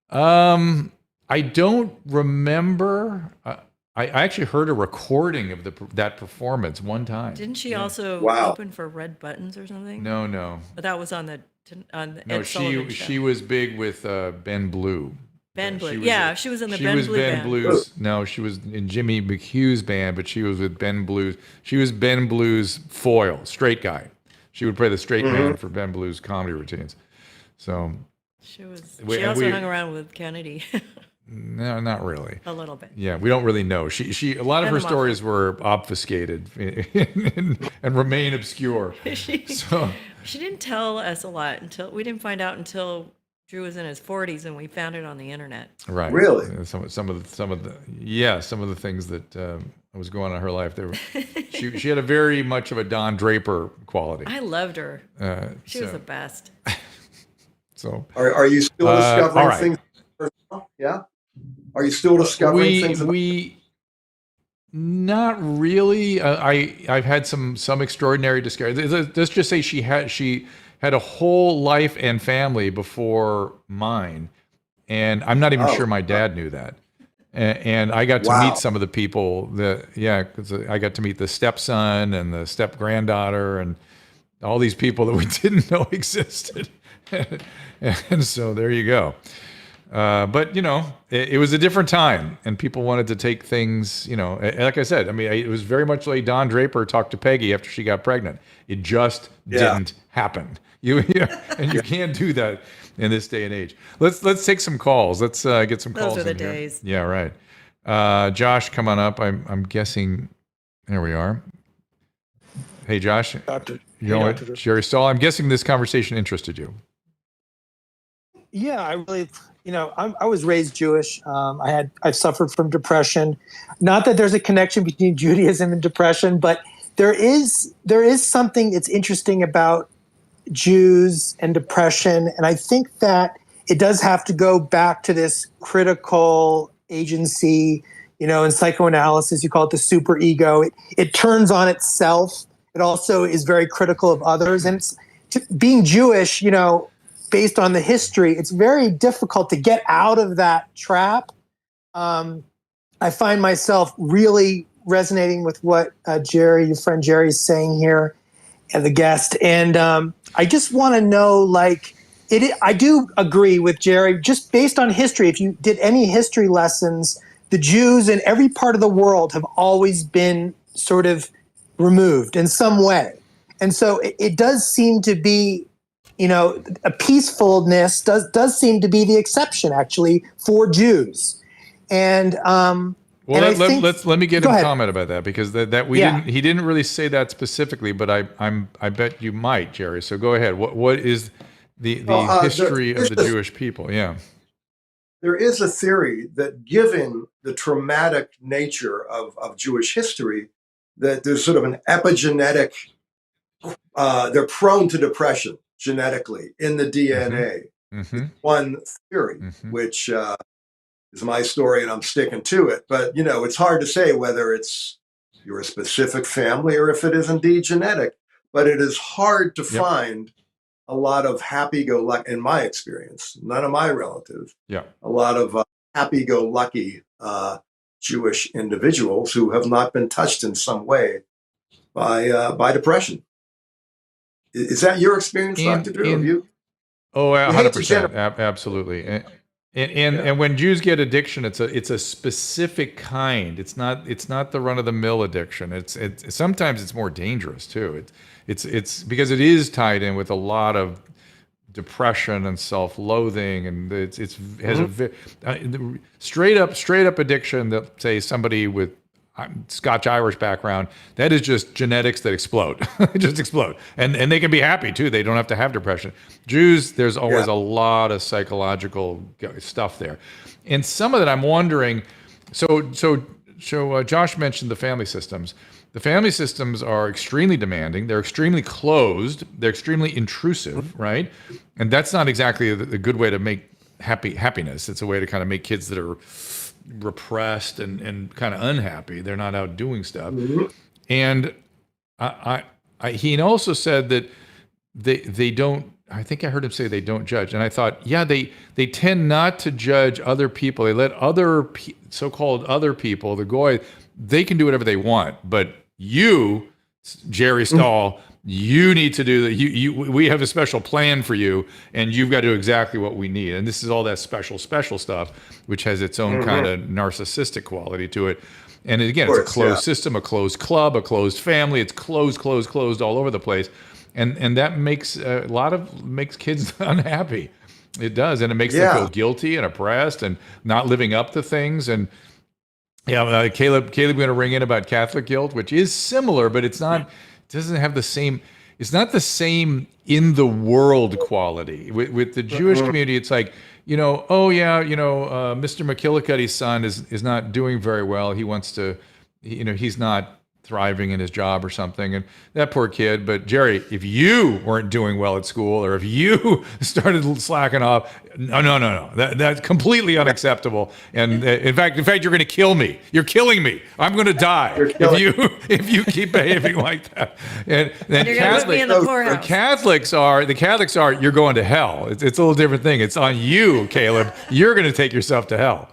wig on.
I don't remember. I actually heard a recording of that performance one time.
Didn't she also
Wow.
open for Red Buttons or something?
No.
But that was on the
No,
Ed Sullivan show.
she was big with Ben Blue.
Ben Blue.
She
was in the
she
Ben
was
Blue
Ben
band.
Blue's. No, she was in Jimmy McHugh's band, but she was with Ben Blue's. She was Ben Blue's foil, straight guy. She would play the straight man for Ben Blue's comedy routines. So
She
We-
also
we-
hung around with Kennedy
no, not really.
a little bit.
Yeah, we don't really know. She a lot of
And
her
the
stories were obfuscated and remain obscure.
she didn't tell us a lot until we didn't find out until Drew was in his 40s and we found it on the internet.
Right.
Really?
Some of the things that was going on in her life. She had a very much of a Don Draper quality.
I loved her. She was
so-
the best.
So
Are you still discovering
all right.
things? Yeah. Are you still discovering things?
we not really. I've had some extraordinary discoveries. Let's just say she had a whole life and family before mine, and I'm not even sure my dad knew that. And I got to
Wow.
meet some of the people because I got to meet the stepson and the step granddaughter and all these people that we didn't know existed. And so there you go. But it was a different time, and people wanted to take things. Like I said, I mean, it was very much like Don Draper talked to Peggy after she got pregnant. It just didn't happen. And you can't do that in this day and age. Let's take some calls. Let's get some calls.
Those are the
in here.
days.
Yeah, right. Josh, come on up. I'm guessing. There we are. Hey, Josh.
Doctor.
You know what, Jerry Stahl? I'm guessing this conversation interested you.
Yeah, I really, I was raised Jewish. I've suffered from depression. Not that there's a connection between Judaism and depression, but there is something that's interesting about Jews and depression, and I think that it does have to go back to this critical agency. In psychoanalysis, you call it the superego. It turns on itself. It also is very critical of others, and being Jewish, based on the history, it's very difficult to get out of that trap. I find myself really resonating with what your friend Jerry is saying here, and the guest. And I just want to know, I do agree with Jerry. Just based on history, if you did any history lessons, the Jews in every part of the world have always been sort of removed in some way. And so it does seem to be, a peacefulness does seem to be the exception, actually, for Jews. And
let me get
Go
him
ahead.
comment about that, because he didn't really say that specifically, but I bet you might, Jerry. So go ahead. What is the history of the Jewish people? Yeah.
There is a theory that, given the traumatic nature of Jewish history, that there's sort of an epigenetic, they're prone to depression genetically in the DNA.
Mm-hmm.
One theory, which is my story, and I'm sticking to it. But, it's hard to say whether it's your specific family or if it is indeed genetic. But it is hard to find a lot of happy-go-lucky, in my experience, none of my relatives, a lot of happy-go-lucky Jewish individuals who have not been touched in some way by depression. Is that your experience, Dr. Drew?
Oh, 100%, absolutely. And when Jews get addiction, it's a specific kind. It's not the run-of-the-mill addiction. It's sometimes it's more dangerous too. It's because it is tied in with a lot of depression and self-loathing, and it has a straight up addiction that, say, somebody with Scotch-Irish background, that is just genetics that explode. Just explode. And they can be happy too. They don't have to have depression. Jews, there's always a lot of psychological stuff there. And some of that I'm wondering, so Josh mentioned the family systems. The family systems are extremely demanding. They're extremely closed. They're extremely intrusive, right? And that's not exactly a good way to make happiness. It's a way to kind of make kids that are repressed and kind of unhappy. They're not out doing stuff. And he also said that they don't, I think I heard him say they don't judge. And I thought, they tend not to judge other people. They let so-called other people, the goy, they can do whatever they want. But you, Jerry Stahl, you need to do that. We have a special plan for you, and you've got to do exactly what we need. And this is all that special stuff, which has its own kind of narcissistic quality to it. And again, it's a closed system, a closed club, a closed family. It's closed all over the place. And that makes makes kids unhappy. It does. And it makes them feel guilty and oppressed and not living up to things. And Caleb going to ring in about Catholic guilt, which is similar, but it's not. Doesn't have the same. It's not the same in the world quality. With the Jewish community, it's like, Mr. McKillicuddy's son is not doing very well. He wants to, he's not thriving in his job or something, and that poor kid. But Jerry, if you weren't doing well at school, or if you started slacking off, no, that's completely unacceptable. And in fact, you're going to kill me. You're killing me. I'm going to die if you keep behaving like that. And then
you're going to put me in the poorhouse.
The Catholics are you're going to hell. It's a little different thing. It's on you, Caleb. You're going to take yourself to hell.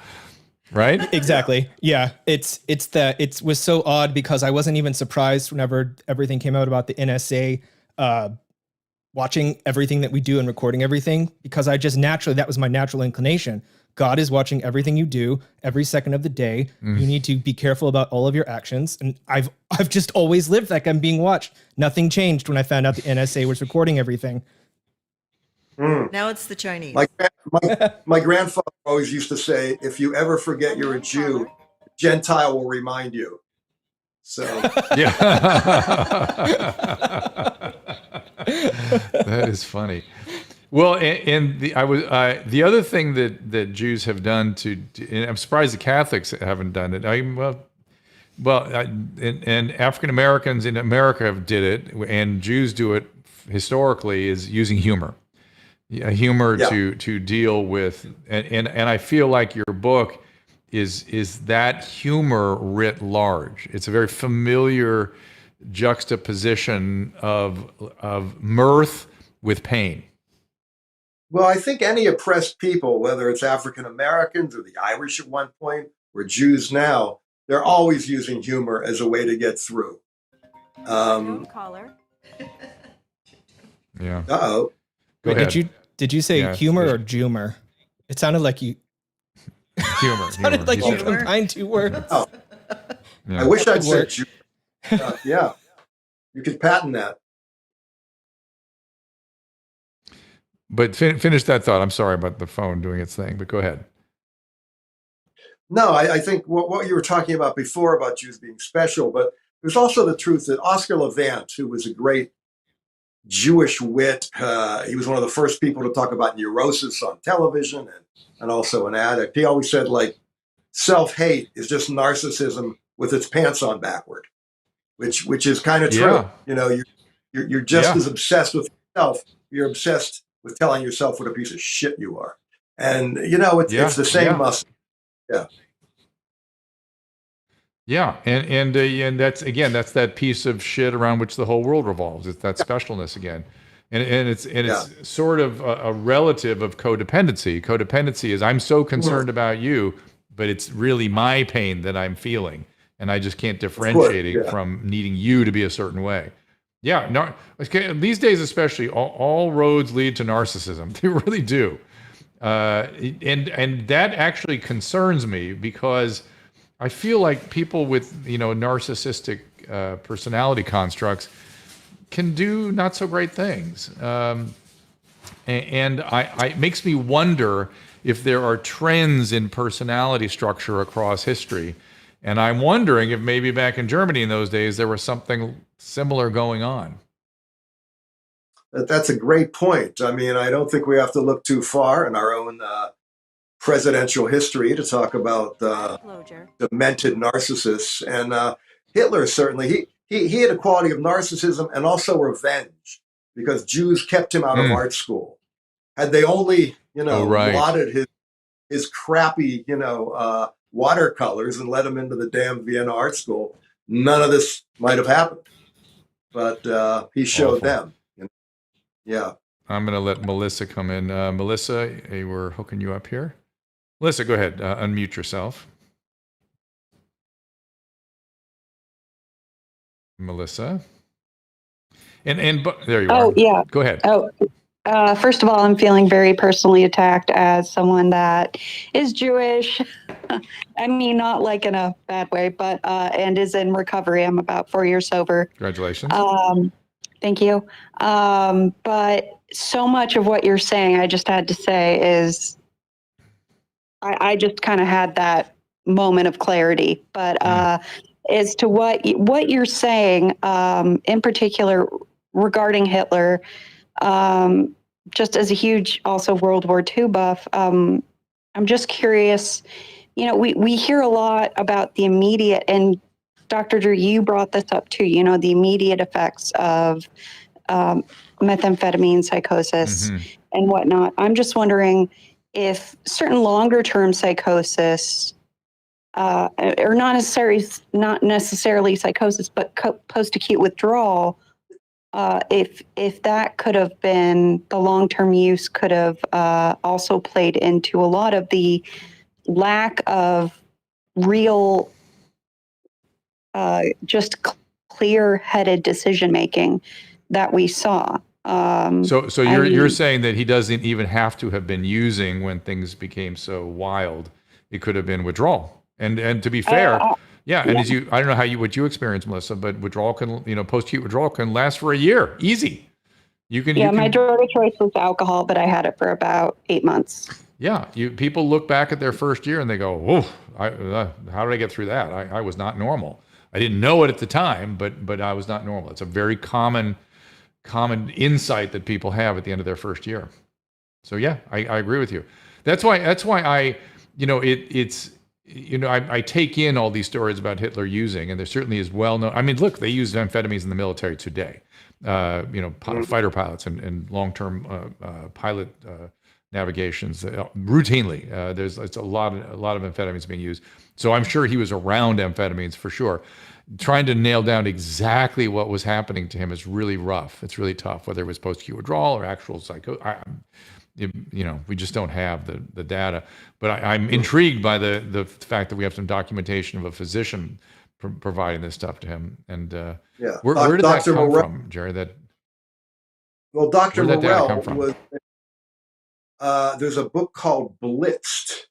Right?
Exactly. Yeah. It was so odd because I wasn't even surprised whenever everything came out about the NSA watching everything that we do and recording everything, because that was my natural inclination. God is watching everything you do every second of the day. You need to be careful about all of your actions. And I've just always lived like I'm being watched. Nothing changed when I found out the NSA was recording everything.
Now it's the Chinese.
My grandfather always used to say, if you ever forget you're a Jew, Gentile will remind you. So
yeah. That is funny. Well, and the other thing that Jews have done and I'm surprised the Catholics haven't done it. And African Americans in America did it, and Jews do it historically, is using humor. Humor to deal with, and I feel like your book is that humor writ large. It's a very familiar juxtaposition of mirth with pain.
Well, I think any oppressed people, whether it's African Americans or the Irish at one point or Jews now, they're always using humor as a way to get through.
Caller.
Yeah.
Uh-oh.
Go ahead.
Did you say
Yeah,
humor or humor? It sounded like you.
Humor.
Sounded like you
Humor.
combined two words.
Oh,
Yeah.
I wish I'd said
work.
Jew. Yeah, you could patent that.
But finish that thought. I'm sorry about the phone doing its thing, but go ahead.
No, I think what you were talking about before about Jews being special, but there's also the truth that Oscar Levant, who was a great Jewish wit, he was one of the first people to talk about neurosis on television and also an addict. He always said, like, self-hate is just narcissism with its pants on backward, which is kind of true.
Yeah.
You know, you're just
Yeah.
as obsessed with yourself. You're obsessed with telling yourself what a piece of shit you are. And, you know, it's the same muscle. Yeah.
Yeah, and that's that piece of shit around which the whole world revolves. It's that specialness again, and it's sort of a relative of codependency. Codependency is I'm so concerned about you, but it's really my pain that I'm feeling, and I just can't differentiate it from needing you to be a certain way. Yeah, these days especially, all roads lead to narcissism. They really do, and that actually concerns me because I feel like people with narcissistic personality constructs can do not so great things, and it makes me wonder if there are trends in personality structure across history, and I'm wondering if maybe back in Germany in those days there was something similar going on.
That's a great point. I mean, I don't think we have to look too far in our own presidential history to talk about demented narcissists. And Hitler, certainly, he had a quality of narcissism and also revenge because Jews kept him out of art school. Had they only, blotted his crappy, watercolors and let him into the damn Vienna art school, none of this might have happened. But he showed them. Yeah.
I'm going to let Melissa come in. Melissa, we're hooking you up here. Melissa, go ahead. Unmute yourself. Melissa. And there you are.
Oh, yeah.
Go ahead.
First of all, I'm feeling very personally attacked as someone that is Jewish. I mean, not like in a bad way, but and is in recovery. I'm about 4 years sober.
Congratulations.
Thank you. But so much of what you're saying, I just had to say is, I just kind of had that moment of clarity. But as to what you're saying, in particular regarding Hitler, just as a huge also World War II buff, I'm just curious. We hear a lot about the immediate, and Dr. Drew, you brought this up too, the immediate effects of methamphetamine psychosis and whatnot. I'm just wondering if certain longer term psychosis, or not necessarily psychosis, but post-acute withdrawal, if that could have been, the long-term use could have also played into a lot of the lack of real just clear-headed decision-making that we saw.
So you're saying that he doesn't even have to have been using when things became so wild. It could have been withdrawal. And to be fair, and as I don't know what you experienced, Melissa, but withdrawal can, post-acute withdrawal can last for a year, easy.
My drug of choice was alcohol, but I had it for about 8 months.
Yeah, people look back at their first year and they go, "Oh, how did I get through that? I was not normal. I didn't know it at the time, but I was not normal." It's a very common insight that people have at the end of their first year. So yeah, I agree with you. That's why I take in all these stories about Hitler using, and there certainly is well known. I mean, look, they use amphetamines in the military today. Fighter pilots and long-term pilot navigations routinely. It's a lot of amphetamines being used. So I'm sure he was around amphetamines for sure. Trying to nail down exactly what was happening to him is really rough. It's really tough, whether it was post-acute withdrawal or actual we just don't have the data. But I'm intrigued by the fact that we have some documentation of a physician providing this stuff to him. And where did that come from, Jerry?
Dr.
Morell
was there's a book called Blitzed,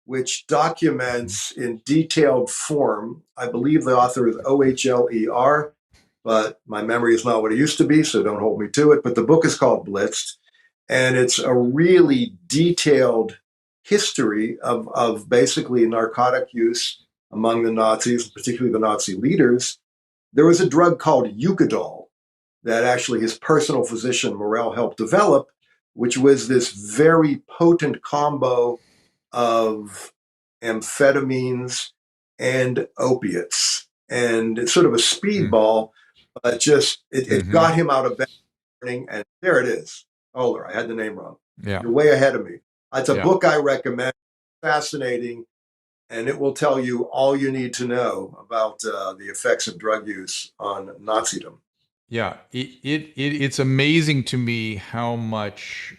which documents in detailed form. I believe the author is Ohler, but my memory is not what it used to be, so don't hold me to it. But the book is called Blitzed, and it's a really detailed history of basically narcotic use among the Nazis, particularly the Nazi leaders. There was a drug called Eucadol that actually his personal physician Morel helped develop, which was this very potent combo of amphetamines and opiates. And it's sort of a speedball, but just it got him out of bed morning, and there it is. Ohler, I had the name wrong.
Yeah.
You're way ahead of me. It's a book I recommend. Fascinating, and it will tell you all you need to know about the effects of drug use on Nazism.
Yeah, it's amazing to me how much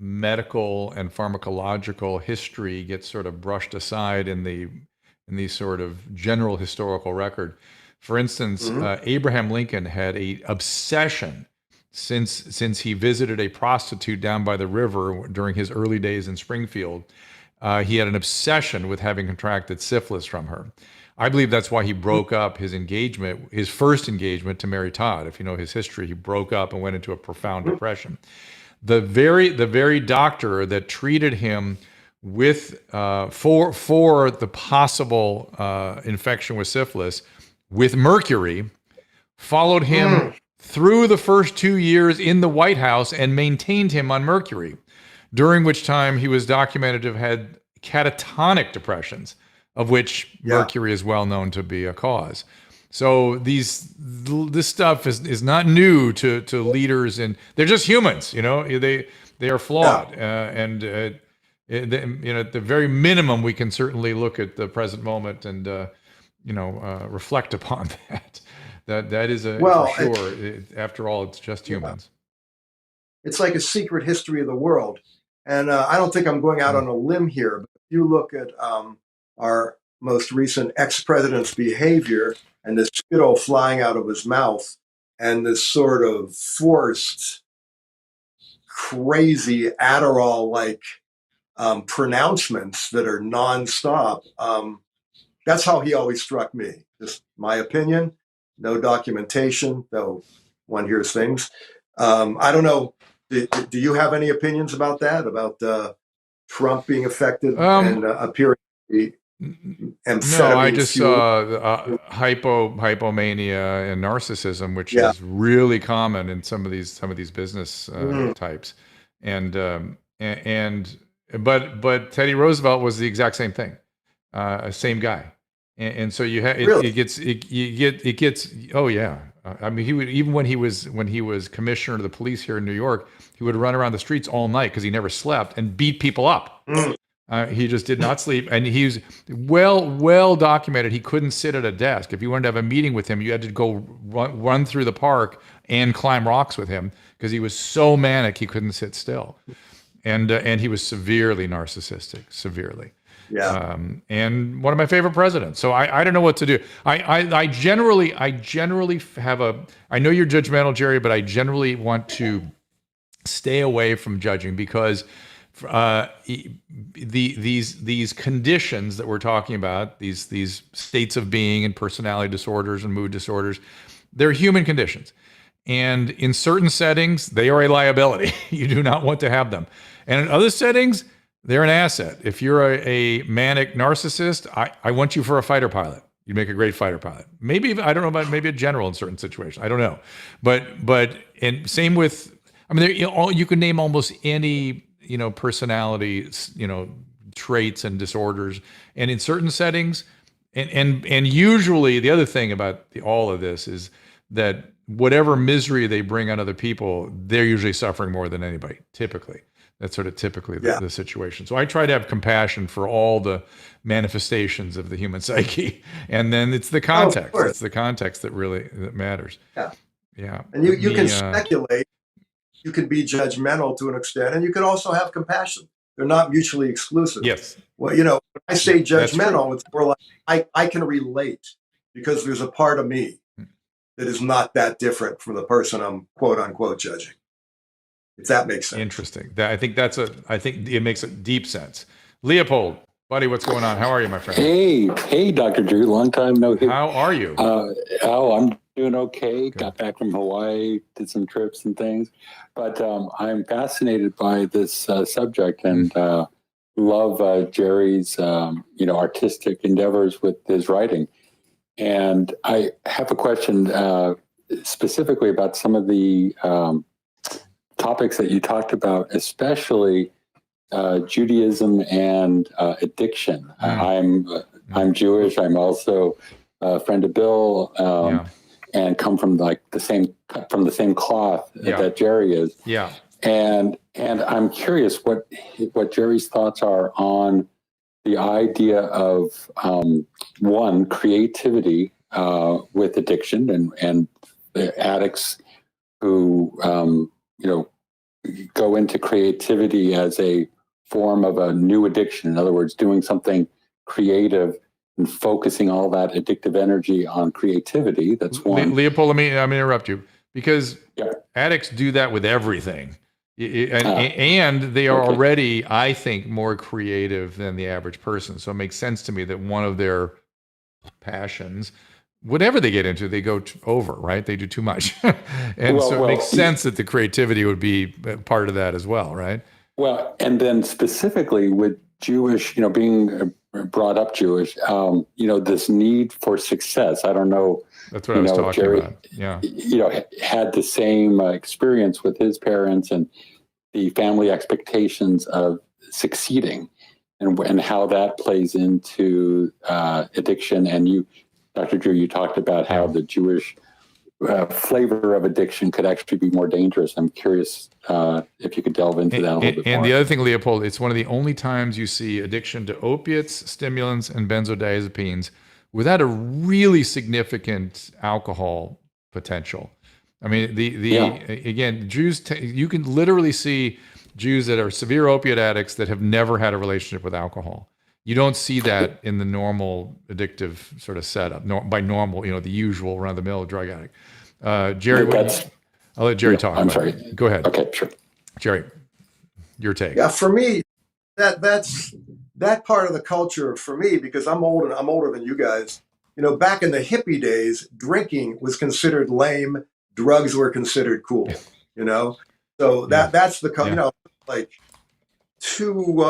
medical and pharmacological history gets sort of brushed aside in the sort of general historical record. For instance, Abraham Lincoln had a obsession since he visited a prostitute down by the river during his early days in Springfield. He had an obsession with having contracted syphilis from her. I believe that's why he broke up his engagement, his first engagement to Mary Todd. If you know his history, he broke up and went into a profound depression. The very doctor that treated him with for the possible infection with syphilis with mercury followed him through the first 2 years in the White House and maintained him on mercury, during which time he was documented to have had catatonic depressions, of which mercury is well known to be a cause. So this stuff is not new to leaders, and they're just humans. You know, they are flawed, and at the very minimum, we can certainly look at the present moment and reflect upon that. That is for sure. After all, it's just humans.
It's like a secret history of the world, and I don't think I'm going out on a limb here. But if you look at our most recent ex-president's behavior and the spittle flying out of his mouth and this sort of forced, crazy Adderall-like pronouncements that are nonstop, that's how he always struck me. Just my opinion, no documentation, though one hears things. I don't know. Do you have any opinions about that, about Trump being affected and appearing to be amphetamine?
No, I just saw hypomania and narcissism, which is really common in some of these business types, but Teddy Roosevelt was the exact same thing, same guy, and so you have it gets oh yeah. I mean, he would, even when he was commissioner of the police here in New York, he would run around the streets all night because he never slept and beat people up. He just did not sleep, and he's well documented. He couldn't sit at a desk. If you wanted to have a meeting with him, you had to go run through the park and climb rocks with him because he was so manic he couldn't sit still, and he was severely narcissistic, severely.
Yeah.
And one of my favorite presidents. So I don't know what to do. I generally have I know you're judgmental, Jerry, but I generally want to stay away from judging because these conditions that we're talking about, these states of being and personality disorders and mood disorders, they're human conditions. And in certain settings, they are a liability. You do not want to have them. And in other settings, they're an asset. If you're a manic narcissist, I want you for a fighter pilot. You'd make a great fighter pilot. Maybe, I don't know about maybe a general in certain situations. I don't know. But and same with, I mean, you can name almost any, personality, traits and disorders. And in certain settings, and usually the other thing about all of this is that whatever misery they bring on other people, they're usually suffering more than anybody, typically. That's sort of typically the situation. So I try to have compassion for all the manifestations of the human psyche. And then it's the context. It's the context that matters.
Yeah.
Yeah.
And you can speculate. You can be judgmental to an extent, and you can also have compassion. They're not mutually exclusive.
Yes.
Well, when I say judgmental, it's more like I can relate because there's a part of me that is not that different from the person I'm quote unquote judging. if that makes sense.
Interesting. I think it makes a deep sense. Leopold, buddy, what's going on? How are you, my friend?
Hey, Dr. Drew. Long time no hear.
How are you?
I'm doing okay.
Good.
Got back from Hawaii, did some trips and things, but I'm fascinated by this subject and love Jerry's artistic endeavors with his writing. And I have a question specifically about some of the topics that you talked about, especially Judaism and addiction. I'm Jewish. I'm also a friend of Bill, and come from the same cloth that Jerry is.
Yeah.
And I'm curious what Jerry's thoughts are on the idea of one, creativity with addiction and the addicts who go into creativity as a form of a new addiction. In other words, doing something creative and focusing all that addictive energy on creativity. That's one.
Leopold, let me interrupt you, because addicts do that with everything. And they are already, I think, more creative than the average person. So it makes sense to me that one of their passions, whatever they get into, they go over, right? They do too much. And so it makes sense that the creativity would be part of that as well, right?
Well, and then specifically with Jewish, being brought up Jewish, this need for success. I don't know.
That's what I was talking
Jerry,
about. Yeah.
Had the same experience with his parents and the family expectations of succeeding and how that plays into addiction. And you, Dr. Drew, you talked about how the Jewish flavor of addiction could actually be more dangerous. I'm curious if you could delve into that a little bit more.
And the other thing, Leopold, it's one of the only times you see addiction to opiates, stimulants, and benzodiazepines without a really significant alcohol potential. I mean, again, Jews, you can literally see Jews that are severe opiate addicts that have never had a relationship with alcohol. You don't see that in the normal addictive sort of setup. By normal, the usual run-of-the-mill drug addict. Jerry, I'll let Jerry talk.
I'm sorry.
Go ahead.
Okay, sure.
Jerry, your take.
Yeah, for me, that's that part of the culture for me, because I'm older than you guys. Back in the hippie days, drinking was considered lame. Drugs were considered cool. So that's the like too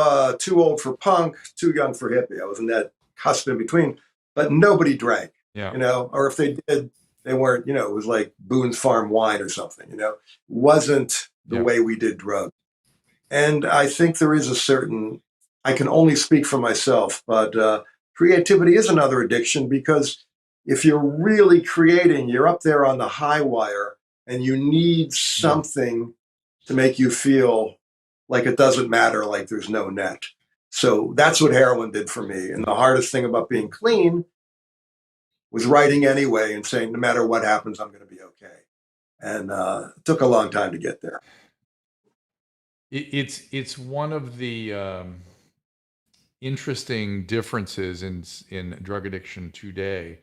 old for punk, too young for hippie. I was in that cusp in between, but nobody drank. Or if they did, they weren't. It was like Boone's Farm wine or something. Wasn't the way we did drugs. And I think there is a certain. I can only speak for myself, but creativity is another addiction, because if you're really creating, you're up there on the high wire, and you need something to make you feel like it doesn't matter, like there's no net. So that's what heroin did for me. And the hardest thing about being clean was writing anyway and saying, no matter what happens, I'm going to be okay. And it took a long time to get there.
It's one of the interesting differences in drug addiction today.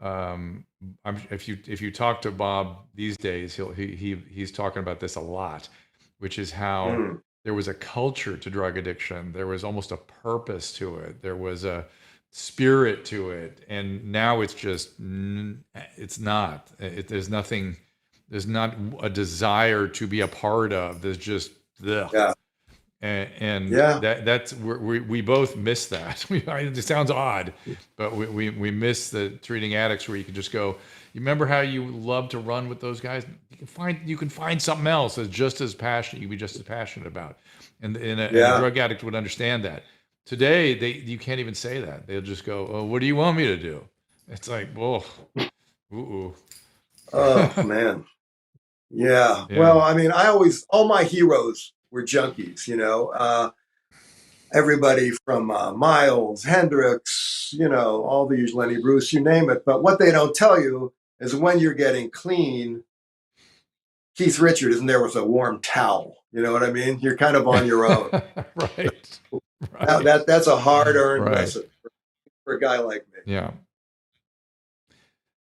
If you talk to Bob these days, he's talking about this a lot, which is how there was a culture to drug addiction. There was almost a purpose to it. There was a spirit to it, and now it's just it's not. There's nothing. There's not a desire to be a part of. There's just and that's we both miss that. It sounds odd, but we miss the treating addicts where you can just go. You remember how you loved to run with those guys? You can find something else that's just as passionate. You can be just as passionate about, and a drug addict would understand that. Today, you can't even say that. They'll just go, "Oh, what do you want me to do?" It's like, whoa,
oh man, yeah. Well, I mean, all my heroes were junkies. Everybody from Miles, Hendrix, all these Lenny Bruce, you name it. But what they don't tell you is when you're getting clean, Keith Richard isn't there with a warm towel. You know what I mean? You're kind of on your own.
Right.
That's a hard-earned lesson for a guy like me.
Yeah.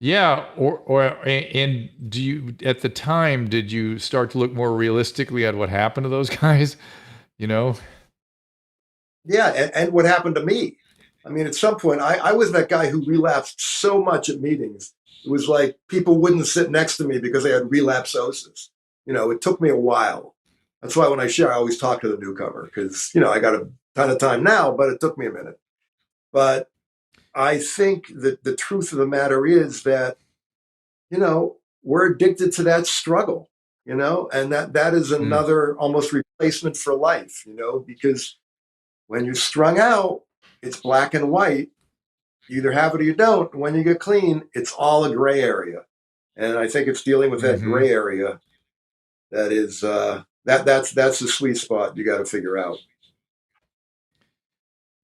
Yeah, and do you at the time did you start to look more realistically at what happened to those guys? You know?
Yeah, and what happened to me? I mean, at some point, I was that guy who relapsed so much at meetings. It was like people wouldn't sit next to me because they had relapsosis. It took me a while. That's why when I share, I always talk to the newcomer because, I got a ton of time now, but it took me a minute. But I think that the truth of the matter is that, we're addicted to that struggle, and that is
Mm.
another almost replacement for life, because when you're strung out, it's black and white. You either have it or you don't. When you get clean, it's all a gray area. And I think it's dealing with that
Hmm.
gray area that is that's the sweet spot you got to figure out.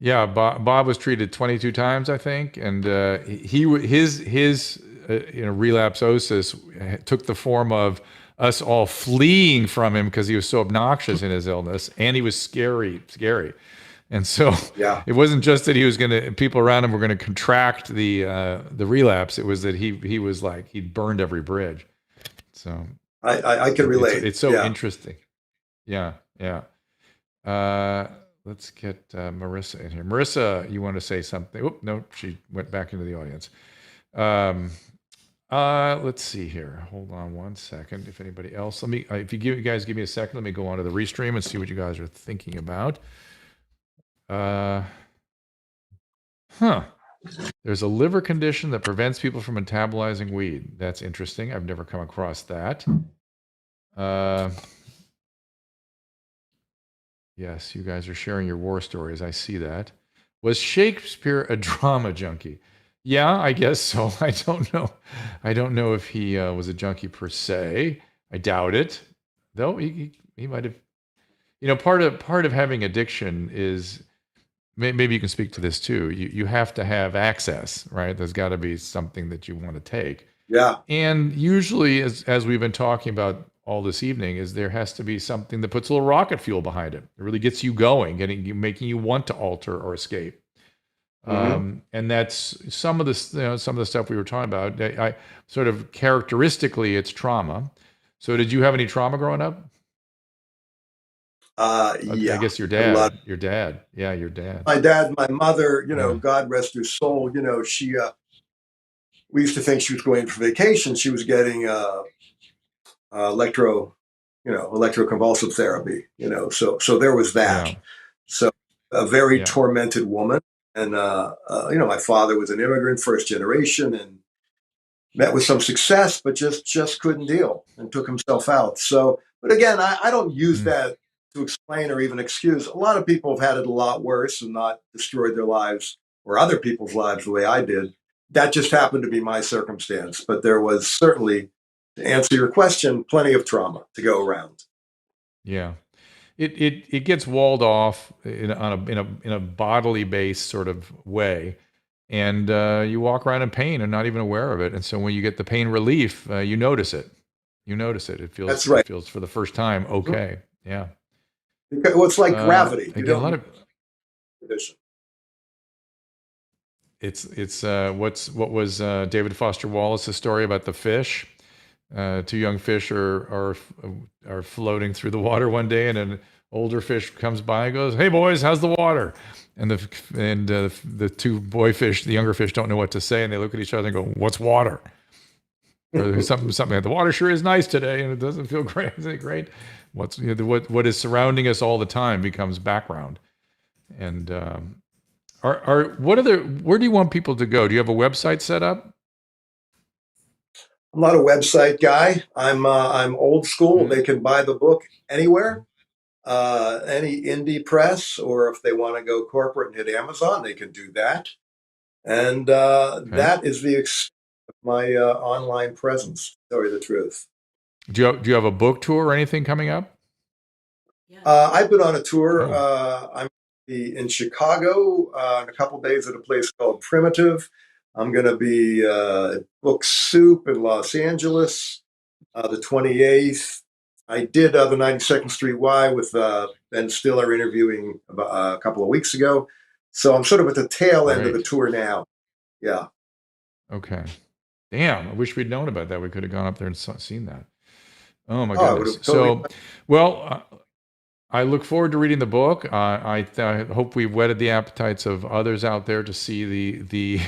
Yeah, Bob was treated 22 times, I think, and his relapsosis took the form of us all fleeing from him because he was so obnoxious in his illness, and he was scary. And so
Yeah,
it wasn't just that he was people around him were gonna contract the relapse. It was that he was like he'd burned every bridge. So
I can relate.
it's so
Yeah.
interesting. Yeah, yeah. Uh, let's get Marissa in here. Marissa, you want to say something? Oh, no, she went back into the audience. Um, let's see here. Hold on one second. If anybody else, let me. If you guys give me a second, let me go on to the restream and see what you guys are thinking about. Huh. There's a liver condition that prevents people from metabolizing weed. That's interesting. I've never come across that. Yes, you guys are sharing your war stories. I see that. Was Shakespeare a drama junkie? Yeah, I guess so. I don't know. I don't know if he was a junkie per se. I doubt it, though. He might have. Part of having addiction is maybe you can speak to this too. You have to have access, right? There's got to be something that you want to take.
Yeah.
And usually, as we've been talking about all this evening, is there has to be something that puts a little rocket fuel behind it. It really gets you going, making you want to alter or escape. And that's some of the stuff we were talking about. I sort of characteristically, it's trauma. So, did you have any trauma growing up?
Yeah.
I guess your
A lot.
dad. Your dad. Yeah, your dad.
My dad, my mother,
Yeah.
God rest her soul, she we used to think she was going for vacation. She was getting electroconvulsive therapy, so there was that.
Yeah.
So a very
Yeah.
tormented woman. And, my father was an immigrant, first generation, and met with some success, but just couldn't deal and took himself out. So, but again, I don't use that to explain or even excuse. A lot of people have had it a lot worse and not destroyed their lives or other people's lives the way I did. That just happened to be my circumstance. But there was certainly, to answer your question, plenty of trauma to go around.
Yeah. It gets walled off in a bodily based sort of way, and you walk around in pain and not even aware of it. And so when you get the pain relief, you notice it. You notice it.
That's right.
It feels for the first time okay. Yeah.
Well, it's like gravity.
Again, a lot of
condition.
it's what was David Foster Wallace's story about the fish? Two young fish are floating through the water one day, and an older fish comes by and goes, "Hey boys, how's the water?" And the two boy fish, the younger fish, don't know what to say, and they look at each other and go, "What's water?" Or something like, "The water sure is nice today, and it doesn't feel great." Is it great? What is surrounding us all the time becomes background. And where do you want people to go? Do you have a website set up?
I'm not a website guy. I'm old school. They can buy the book anywhere, any indie press, or if they want to go corporate and hit Amazon, they can do that. And that is the extent of my online presence. To tell you the truth.
Do you have a book tour or anything coming up?
I've been on a tour. I'm in Chicago in a couple days at a place called Primitive. I'm going to be at Book Soup in Los Angeles the 28th. I did the 92nd Street Y with Ben Stiller interviewing a couple of weeks ago. So I'm sort of at the tail end of the tour now. Yeah.
Okay. Damn, I wish we'd known about that. We could have gone up there and seen that. Oh my
Oh, I would
goodness.
have totally.
So, well, I look forward to reading the book. I hope we've whetted the appetites of others out there to see the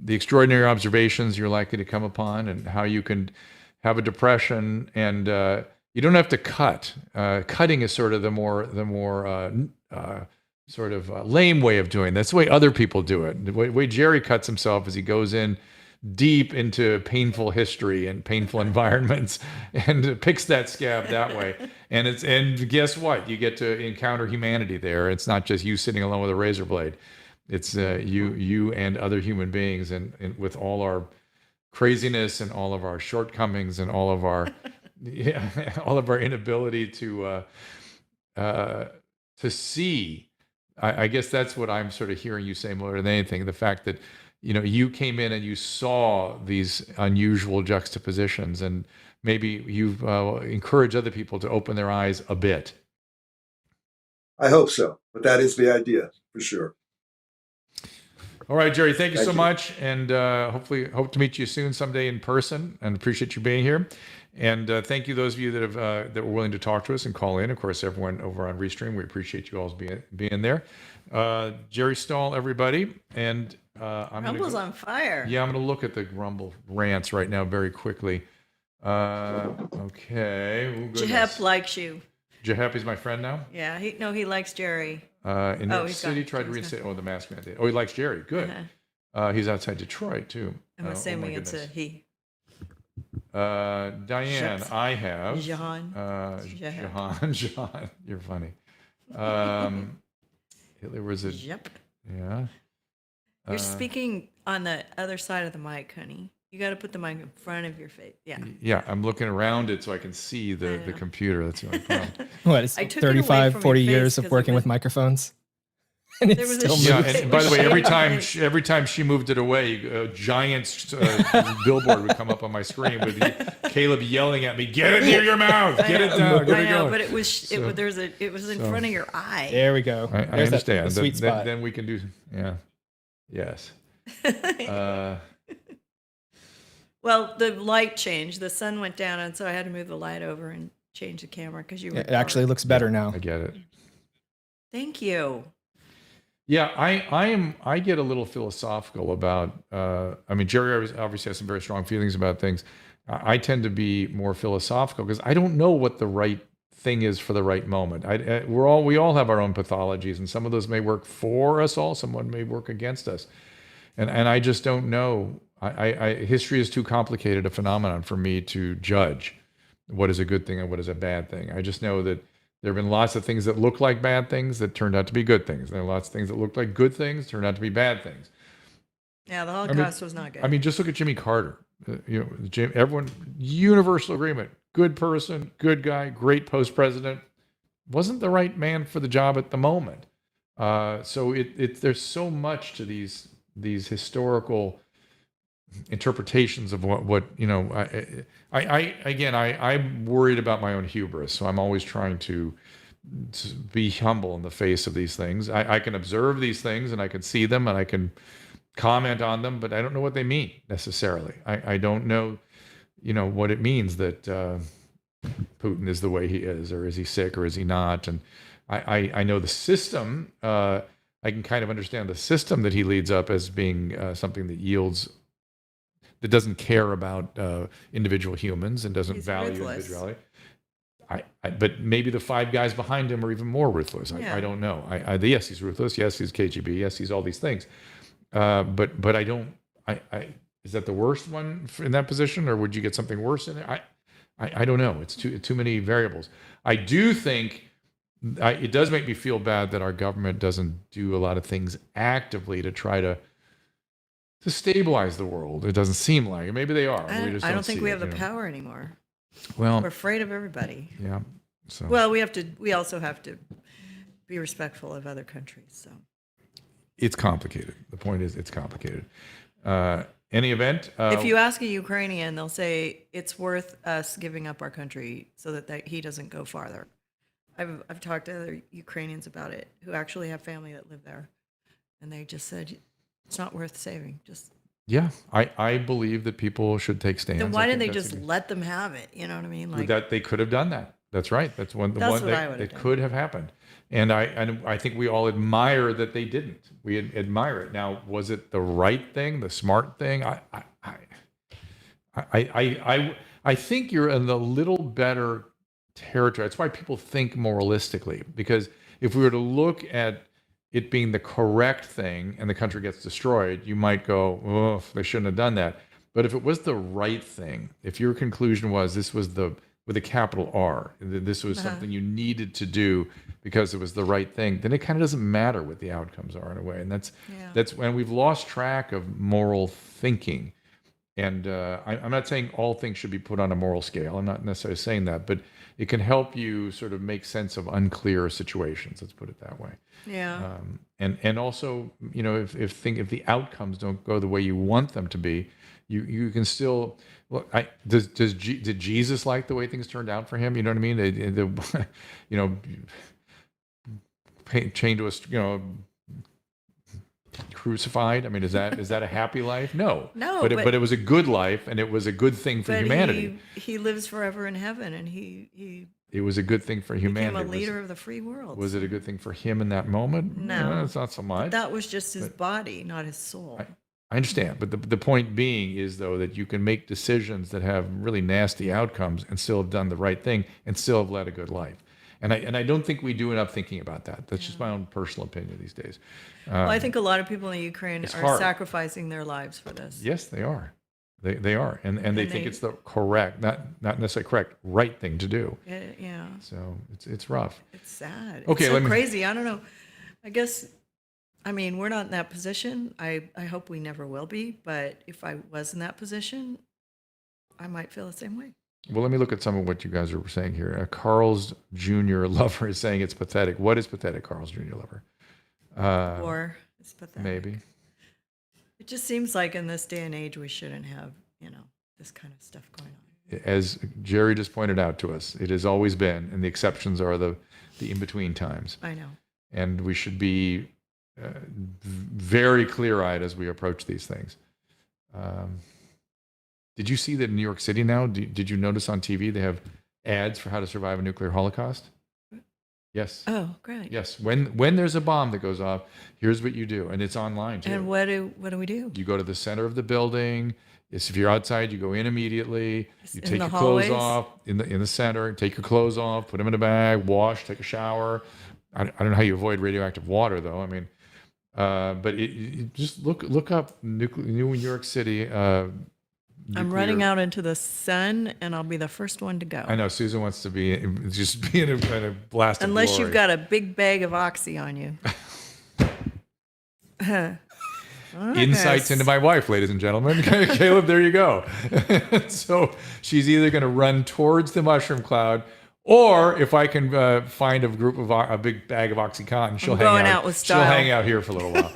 extraordinary observations you're likely to come upon, and how you can have a depression, and you don't have to cut. Cutting is sort of the more sort of lame way of doing. That's the way other people do it. The way Jerry cuts himself is he goes in deep into painful history and painful environments and picks that scab that way. And guess what? You get to encounter humanity there. It's not just you sitting alone with a razor blade. It's you and other human beings, and with all our craziness and all of our shortcomings and all of our all of our inability to see. I guess that's what I'm sort of hearing you say more than anything. The fact that, you came in and you saw these unusual juxtapositions, and maybe you've encouraged other people to open their eyes a bit.
I hope so, but that is the idea for sure.
All right, Jerry, thank you
Thank
so
you.
much. And hopefully hope to meet you soon someday in person, and appreciate you being here. And thank you, those of you that have that were willing to talk to us and call in. Of course, everyone over on Restream, we appreciate you all being there. Jerry Stahl, everybody. And
Rumble's on fire.
Yeah, I'm going to look at the Rumble rants right now very quickly. Okay.
Jehep likes you.
Jehep is my friend now?
Yeah, he likes Jerry.
In New York
he's
City,
gone.
tried to reinstate. Oh, the mask mandate. Oh, he likes Jerry. Good. He's outside Detroit too.
I'm assuming it's a he.
Diane, I have.
Jehan.
Jehan. You're funny. There was a.
Yep.
Yeah.
You're speaking on the other side of the mic, honey. You got to put the mic in front of your face. Yeah.
Yeah, I'm looking around it so I can see the computer. That's the only problem.
What, it's
I took it away
35,
from
40
your face
years of
'cause
working
it
with
was-
microphones? And
There
it's
was a
still
sh-
Yeah,
moving.
and by the way, every time
Shame.
she moved it away, a giant billboard would come up on my screen with Caleb yelling at me, "Get it near your mouth! Get it down! Get
I
it
know,
going!"
but it was in front of your eye.
There we go.
I
There's
understand.
the sweet spot.
Then we can do. Yeah. Yes.
Well, the light changed. The sun went down, and so I had to move the light over and change the camera because you were.
It actually
dark.
looks better now.
I get it.
Thank you.
Yeah, I get a little philosophical about. I mean, Jerry obviously has some very strong feelings about things. I tend to be more philosophical because I don't know what the right thing is for the right moment. We all have our own pathologies, and some of those may work for us all. Someone may work against us, and I just don't know. History is too complicated a phenomenon for me to judge what is a good thing and what is a bad thing. I just know that there have been lots of things that look like bad things that turned out to be good things. There are lots of things that looked like good things turned out to be bad things.
Yeah, the Holocaust was not good.
I mean, just look at Jimmy Carter. Everyone, universal agreement. Good person, good guy, great post-president. Wasn't the right man for the job at the moment. So there's so much to these historical interpretations of what I'm worried about my own hubris, so I'm always trying to be humble in the face of these things. I can observe these things and I can see them and I can comment on them, but I don't know what they mean necessarily. I don't know what it means that Putin is the way he is, or is he sick, or is he not. And I know the system. I can kind of understand the system that he leads up as being something that doesn't care about individual humans and doesn't value
ruthless.
individuality. But maybe the five guys behind him are even more ruthless.
Yeah.
I don't know. Yes, he's ruthless. Yes, he's KGB. Yes, he's all these things. But I don't. Is that the worst one in that position, or would you get something worse in there? I don't know. It's too many variables. I do think it does make me feel bad that our government doesn't do a lot of things actively to try to stabilize the world. It doesn't seem like it. Maybe they are.
I don't think
see
we
it,
have the power anymore.
Well,
We're afraid of everybody.
yeah. So
Well, we also have to be respectful of other countries. So
it's complicated. The point is, it's complicated. Any event?
if you ask a Ukrainian, they'll say it's worth us giving up our country so that he doesn't go farther. I've talked to other Ukrainians about it who actually have family that live there, and they just said it's not worth saving. Just
Yeah, I believe that people should take stands.
Then why
I
didn't
think
they
that's
just
a-
let them have it? You know what I mean? Like,
that they could have done that. That's right. That's the
That's
one
what I
that,
would have done.
could have happened. And I think we all admire that they didn't. We admire it. Now, was it the right thing, the smart thing? I think you're in a little better territory. That's why people think moralistically, because if we were to look at it being the correct thing and the country gets destroyed, you might go, oh, they shouldn't have done that. But if it was the right thing, if your conclusion was this was with a capital R, this was something you needed to do because it was the right thing, then it kind of doesn't matter what the outcomes are in a way. And that's when we've lost track of moral thinking. And I'm not saying all things should be put on a moral scale. I'm not necessarily saying that, but it can help you sort of make sense of unclear situations. Let's put it that way.
yeah.
And also, if the outcomes don't go the way you want them to be, you can still look. Did Jesus like the way things turned out for him? You know what I mean? Chained to a crucified. I mean, is that a happy life? No.
No,
But it was a good life, and it was a good thing for
But
humanity.
he lives forever in heaven, and he
It was a good thing for
became
humanity.
a leader of the free world.
Was it a good thing for him in that moment?
No.
It's not so much.
That was just his body, not his soul.
I understand, but the point being is, though, that you can make decisions that have really nasty outcomes and still have done the right thing and still have led a good life. And I don't think we do enough thinking about that. That's just my own personal opinion these days.
Well, I think a lot of people in the Ukraine are
hard.
sacrificing their lives for this.
Yes, they are. They are, and they think it's the correct, not necessarily correct, right thing to do.
Yeah.
So it's rough.
It's sad.
Okay,
It's so
let me-
crazy. I don't know. I guess, I mean, we're not in that position. I hope we never will be. But if I was in that position, I might feel the same way.
Well, let me look at some of what you guys are saying here. Carl's Jr. lover is saying it's pathetic. What is pathetic, Carl's Jr. lover?
Or it's pathetic.
Maybe.
It just seems like in this day and age, we shouldn't have, this kind of stuff going on.
As Jerry just pointed out to us, it has always been, and the exceptions are the in-between times.
I know.
And we should be very clear-eyed as we approach these things. Did you see that in New York City now? Did you notice on TV they have ads for how to survive a nuclear holocaust? Yes.
Oh, great.
Yes. When there's a bomb that goes off, here's what you do, and it's online too.
And what do we do?
You go to the center of the building. If you're outside, you go in immediately. You
In
take
the
your clothes
hallways?
off in the center. Take your clothes off. Put them in a bag. Wash. Take a shower. I don't know how you avoid radioactive water, though. I mean, but just look up New York City.
I'm running out into the sun, and I'll be the first one to go.
I know Susan wants to be in a blast of
Unless
glory.
you've got a big bag of Oxy on you.
Insights into my wife, ladies and gentlemen. Caleb, there you go. So she's either going to run towards the mushroom cloud, or if I can find a big bag of OxyContin, she'll hang out
with
She'll
Stahl.
hang out here for a little while.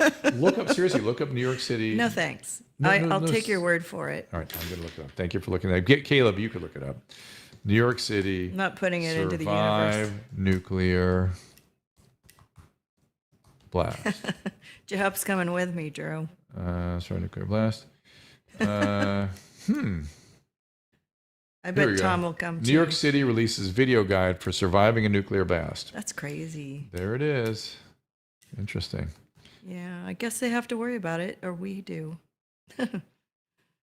Look up New York City.
No thanks.
No,
I'll
no,
take your word for it.
All right, I'm going to look it up. Thank you for looking at it. Caleb, you could look it up. New York City.
I'm not putting it into the
survive
universe.
nuclear blast.
Jehup's coming with me, Drew.
Sorry, nuclear blast.
I
Here we
bet
go.
Tom will come
New
too.
York City releases video guide for surviving a nuclear blast.
That's crazy.
There it is. Interesting.
Yeah, I guess they have to worry about it, or we do.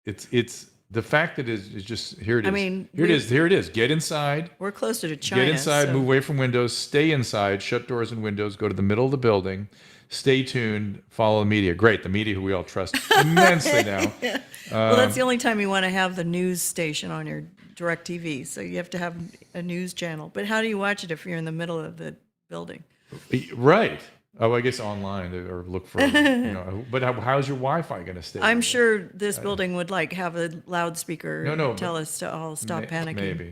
It's the fact that it's just here it is.
I mean,
here it is. Get inside.
We're closer to China.
Get inside.
so-
Move away from windows. Stay inside. Shut doors and windows. Go to the middle of the building. Stay tuned. Follow the media. Great, the media who we all trust immensely now.
Well, that's the only time you want to have the news station on your direct TV. So you have to have a news channel. But how do you watch it if you're in the middle of the building?
Right. Oh, I guess online or look for, but how's your Wi-Fi going to stay?
I'm sure this building would have a loudspeaker
No,
tell us to all stop panicking.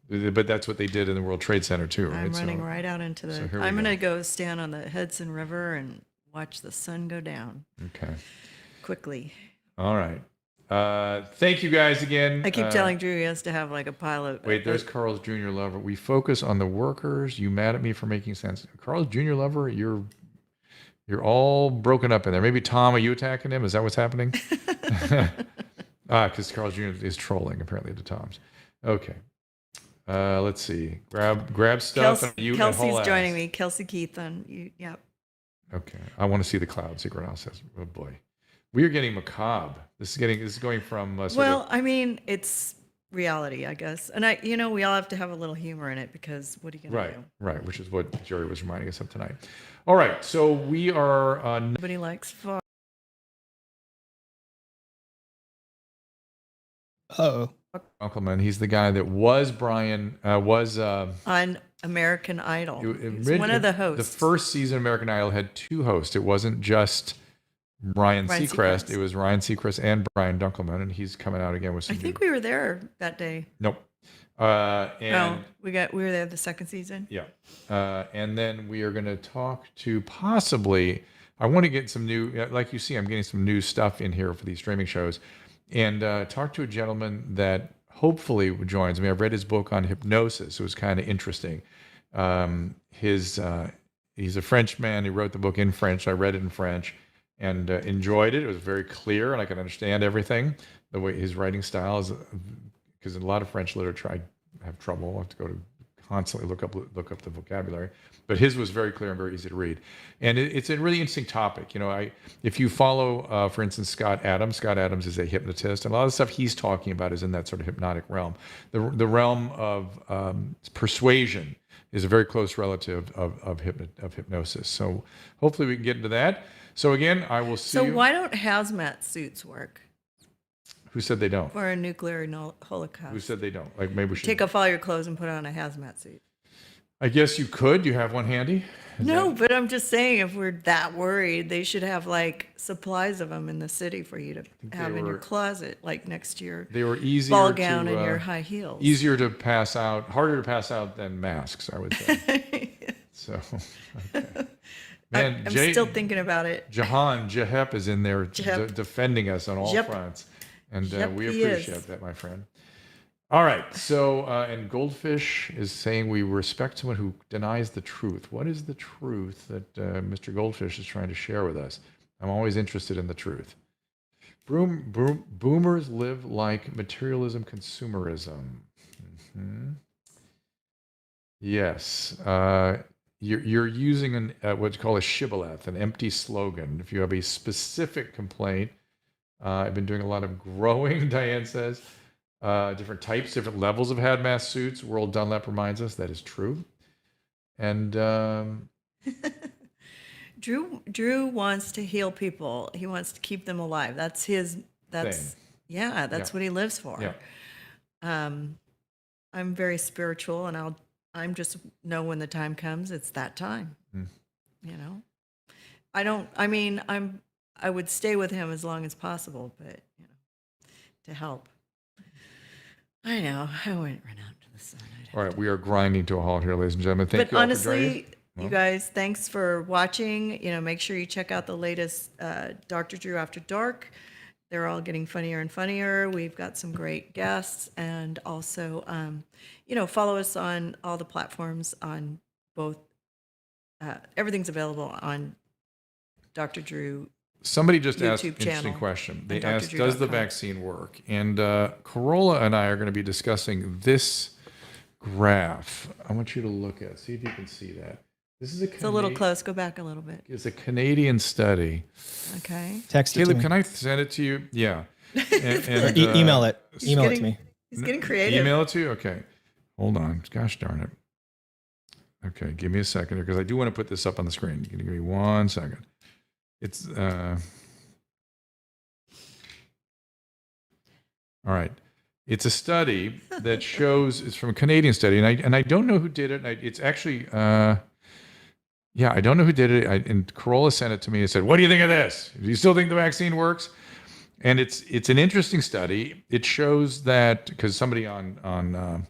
Maybe. But that's what they did in the World Trade Center too, right?
I'm running right out into
so
the.
here we
I'm going
go.
to go stand on the Hudson River and watch the sun go down
Okay.
quickly.
All right. Thank you guys again.
I keep telling Drew he has to have like a pile of.
Wait, there's Carl's Jr. lover. We focus on the workers. You mad at me for making sense? Carl's Jr. lover, you're You're all broken up in there. Maybe Tom, are you attacking him? Is that what's happening? Because Carl Jr. is trolling apparently to Tom's. Okay. Let's see. Grab stuff.
Kelsey's joining me. Kelsey Keith on you. Yep.
Okay. I want to see the cloud. Secret House says, oh boy. We are getting macabre. This is going from
I mean, it's reality, I guess. And we all have to have a little humor in it because what are you going to do?
Right, which is what Jerry was reminding us of tonight. All right, so we are...
Nobody likes fun.
Oh.
Unkelman, he's the guy that was
on American Idol. He's one of the hosts.
The first season of American Idol had two hosts. It wasn't just Ryan Seacrest. It was Ryan Seacrest and Brian Dunkelman, and he's coming out again with some.
I think we were there that day.
Nope.
We were there the second season.
Yeah, and then we are going to talk to possibly. I want to get some new, like you see, I'm getting some new stuff in here for these streaming shows, and talk to a gentleman that hopefully joins me. I've read his book on hypnosis. It was kind of interesting. He's a French man. He wrote the book in French. I read it in French. And enjoyed it. It was very clear, and I could understand everything. The way his writing style is, because in a lot of French literature, I have trouble. I have to go to constantly look up the vocabulary. But his was very clear and very easy to read. And it's a really interesting topic. If you follow, for instance, Scott Adams is a hypnotist, and a lot of the stuff he's talking about is in that sort of hypnotic realm. The realm of persuasion is a very close relative of hypnosis. So hopefully we can get into that. So again, I will see you.
So why don't hazmat suits work?
Who said they don't?
For a nuclear holocaust.
Who said they don't? Like maybe we should
take off all your clothes and put on a hazmat suit.
I guess you could. You have one handy?
But I'm just saying, if we're that worried, they should have like supplies of them in the city for you to have in your closet, like next to your ball gown and your high heels.
Easier to pass out, harder to pass out than masks, I would say. So, okay. Man,
I'm still thinking about it.
Jehep is in there defending us on all fronts. And we appreciate that, my friend. All right. So, and Goldfish is saying we respect someone who denies the truth. What is the truth that Mr. Goldfish is trying to share with us? I'm always interested in the truth. Boomers live like materialism, consumerism. Mm-hmm. Yes. You're using what you call a shibboleth, an empty slogan. If you have a specific complaint, I've been doing a lot of growing, Diane says, different types, different levels of hazmat suits. World Dunlap reminds us that is true. And
Drew wants to heal people. He wants to keep them alive. That's
thing.
What he lives for.
Yeah.
I'm very spiritual, and I'm just know when the time comes, it's that time. I would stay with him as long as possible, but to help. I know I wouldn't run out to the sun.
All right, we are grinding to a halt here, ladies and gentlemen. Thank you all for joining us.
You guys, thanks for watching. Make sure you check out the latest Dr. Drew After Dark. They're all getting funnier and funnier. We've got some great guests, and also, follow us on all the platforms on both. Everything's available on Dr. Drew.
Somebody just
YouTube
asked an interesting
channel
question. They asked, does the vaccine work? And Corolla and I are going to be discussing this graph. I want you to look at, see if you can see that. This is
it's a little close. Go back a little bit.
It's a Canadian study.
Okay.
Text it
Caleb,
to me.
can I send it to you? Yeah.
And, email it. Email it to me.
He's getting creative.
Email it to you? Okay. Hold on. Gosh darn it. Okay. Give me a second here, because I do want to put this up on the screen. You can give me 1 second. It's all right. It's a study that shows, it's from a Canadian study, and I don't know who did it. It's actually I don't know who did it. And Corolla sent it to me and said, "What do you think of this? Do you still think the vaccine works?" And it's an interesting study. It shows that, because somebody on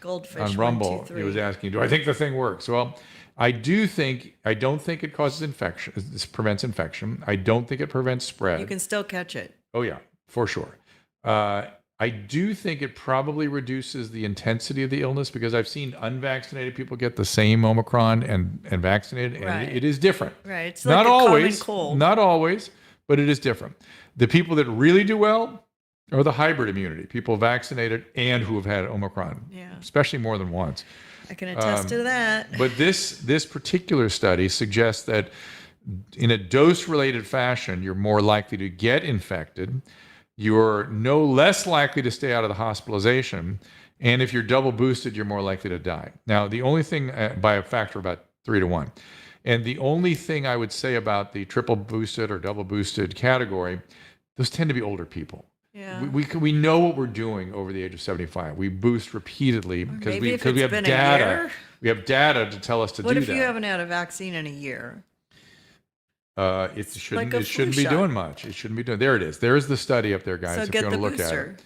Goldfish
on Rumble,
1, 2, 3.
he was asking, "Do I think the thing works?" Well, I don't think it causes infection. This prevents infection. I don't think it prevents spread.
You can still catch it.
Oh yeah, for sure. I do think it probably reduces the intensity of the illness because I've seen unvaccinated people get the same Omicron and vaccinated, and
Right.
it is different.
Right. It's
Not
like a
always,
common cold.
not always, but it is different. The people that really do well are the hybrid immunity, people vaccinated and who have had Omicron, especially more than once.
I can attest to that.
But this particular study suggests that in a dose-related fashion, you're more likely to get infected. You're no less likely to stay out of the hospitalization. And if you're double boosted, you're more likely to die. Now, the only thing by a factor of about 3 to 1. And the only thing I would say about the triple boosted or double boosted category, those tend to be older people.
Yeah.
We know what we're doing over the age of 75. We boost repeatedly because we have
been a
data.
year?
We have data to tell us to
What
do
if
that.
you haven't had a vaccine in a year?
It shouldn't.
like a
It shouldn't
flu
be
shot.
doing much. It shouldn't be doing. There it is. There's the study up there, guys.
So
if
get
you
the
want to look
booster.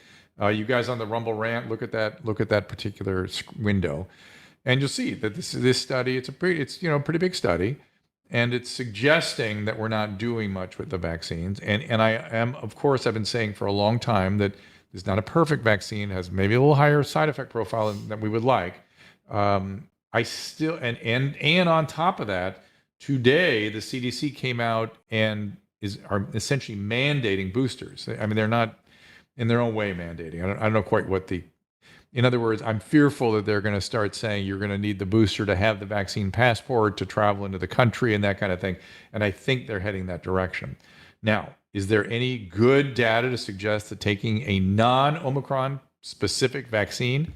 at it. You guys on the Rumble rant, look at that. Look at that particular window, and you'll see that this study. It's pretty big study, and it's suggesting that we're not doing much with the vaccines. And I am, of course, I've been saying for a long time that it's not a perfect vaccine. Has maybe a little higher side effect profile than we would like. I still and on top of that. Today, the CDC came out and are essentially mandating boosters. I mean, they're not in their own way mandating. I don't know quite what in other words, I'm fearful that they're going to start saying you're going to need the booster to have the vaccine passport to travel into the country and that kind of thing. And I think they're heading that direction. Now, is there any good data to suggest that taking a non-Omicron specific vaccine,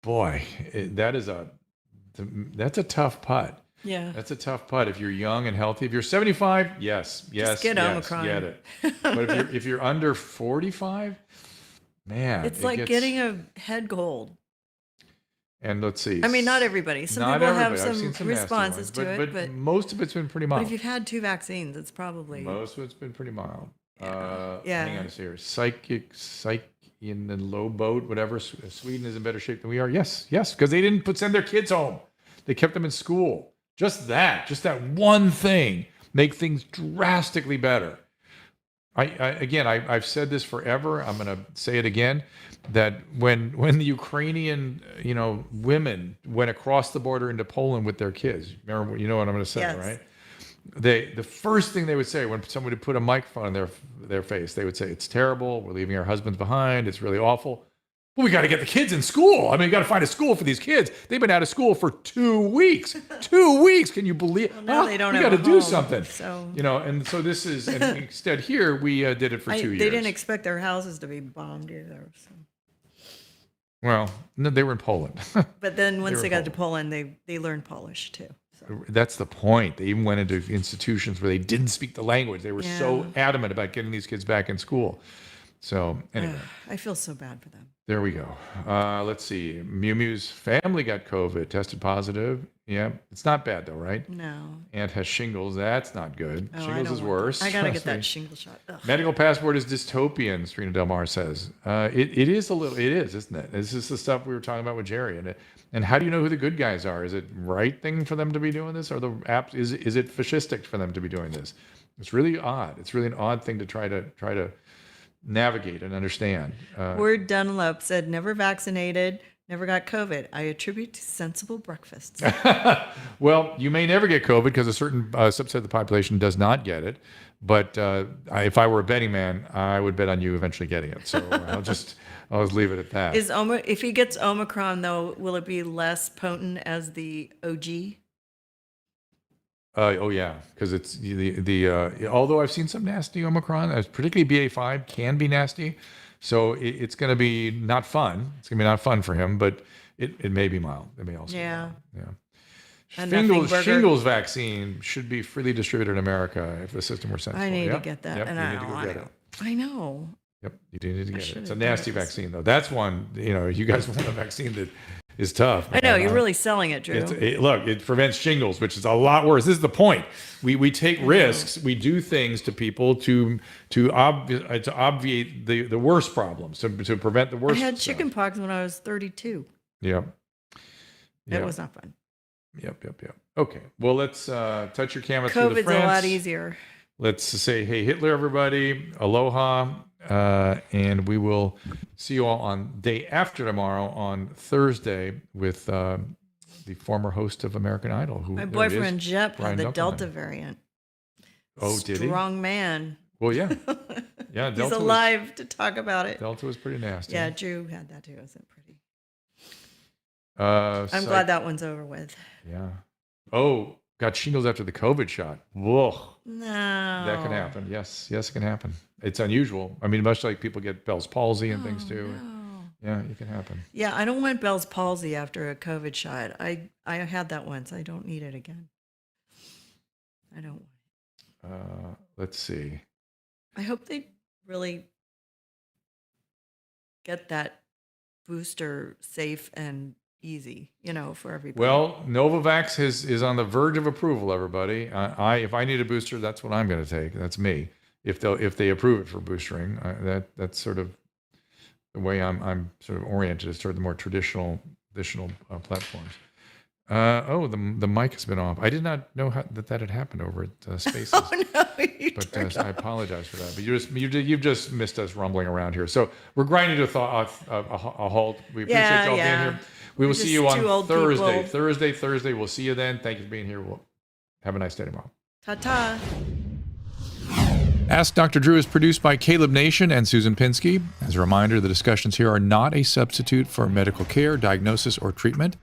boy, that's a tough putt.
Yeah.
That's a tough putt. If you're young and healthy, if you're 75, yes,
get Omicron.
get it. But if you're under 45, man,
It's like getting a head cold.
And let's see.
I mean, not everybody. Some
Not
people
everybody.
have
I've seen
some
nasty
responses
ones,
to it, but
most of it's been pretty mild.
if you've had 2 vaccines, it's probably
Most of it's been pretty mild.
Yeah.
Hang on a second. Psych in the low boat, whatever. Sweden is in better shape than we are. Yes, because they didn't send their kids home. They kept them in school. Just that one thing make things drastically better. I've said this forever. I'm going to say it again. That when the Ukrainian women went across the border into Poland with their kids, remember what I'm going to say,
Yes.
right? The first thing they would say when somebody put a microphone in their face, they would say, "It's terrible. We're leaving our husbands behind. It's really awful." Well, we got to get the kids in school. I mean, we got to find a school for these kids. They've been out of school for 2 weeks. 2 weeks. Can you believe?
Well, now they don't
we
have
got to
a
do
home,
something.
so-
And so this is, and instead here we did it for 2 years.
They didn't expect their houses to be bombed either. So.
Well, no, they were in Poland.
But then once
were
they got to
Poland.
Poland, they learned Polish too. So.
That's the point. They even went into institutions where they didn't speak the language. They were so adamant about getting these kids back in school. So anyway.
I feel so bad for them.
There we go. Let's see. Mew Mew's family got COVID, tested positive. Yeah, it's not bad though, right?
No.
Aunt has shingles. That's not good.
Oh, I
Shingles
don't
is
want
worse.
that. I gotta get
Trust me.
that shingle shot. Ugh.
Medical passport is dystopian, Serena Del Mar says. It is a little, it is, isn't it? This is the stuff we were talking about with Jerry. And how do you know who the good guys are? Is it right thing for them to be doing this? Or is it fascistic for them to be doing this? It's really odd. It's really an odd thing to try to navigate and understand.
Word Dunlop said, never vaccinated, never got COVID. I attribute to sensible breakfasts.
Well, you may never get COVID because a certain subset of the population does not get it. But if I were a betting man, I would bet on you eventually getting it. So I'll just leave it at that.
If he gets Omicron, though, will it be less potent as the OG?
Oh yeah, because it's the although I've seen some nasty Omicron, particularly BA.5 can be nasty, so it's going to be not fun. It's going to be not fun for him, but it may be mild. It may also be mild. Yeah. Shingles vaccine should be freely distributed in America if the system were sensible.
I need to get that,
Yep,
and
you
I
need to
don't
go
want
get
to.
it.
I know.
Yep, you do need to get it.
should've
It's a
done
nasty
this.
vaccine though. That's one. You guys want a vaccine that is tough.
I know,
man.
you're really selling it, Drew.
Look, it prevents shingles, which is a lot worse. This is the point. We take risks. We do things to people to obviate the worst problems, to prevent the
I
worst.
had
stuff.
chicken pox when I was 32.
Yep.
It was not fun.
Yep. Okay. Well, let's touch your camera through the
COVID's
France.
a lot easier.
Let's say, hey, Hitler, everybody. Aloha. And we will see you all on day after tomorrow on Thursday with the former host of American Idol. Who
My
there it is,
boyfriend Jep
Brian
had the
Dunkleman.
Delta variant.
Oh, did he?
Strong man.
Well, yeah. Yeah,
He's
Delta
alive to talk about it.
Delta was pretty nasty.
Yeah, Drew had that too. It wasn't pretty.
I'm
I'm glad that one's over with.
Yeah. Oh, got shingles after the COVID shot. Whoa.
No.
That can happen. Yes, it can happen. It's unusual. I mean, much like people get Bell's palsy and things too.
No.
Yeah, it can happen.
Yeah, I don't want Bell's palsy after a COVID shot. I had that once. I don't need it again. I don't want it.
Let's see.
I hope they really get that booster safe and easy, for everybody.
Well, Novavax is on the verge of approval. Everybody, if I need a booster, that's what I'm going to take. That's me. If they approve it for boostering, that's sort of the way I'm sort of oriented. Is toward the more traditional platforms. The mic has been off. I did not know that had happened over at Spaces.
Oh no, you
But
turned
I apologize for that. But you've just missed us rumbling around here. So we're grinding to a halt. We appreciate you all being here. We will
We're
see you
just two
on
old
Thursday.
people.
Thursday. We'll see you then. Thank you for being here. We'll have a nice day tomorrow.
Ta-ta.
Ask Dr. Drew is produced by Caleb Nation and Susan Pinsky. As a reminder, the discussions here are not a substitute for medical care, diagnosis, or treatment.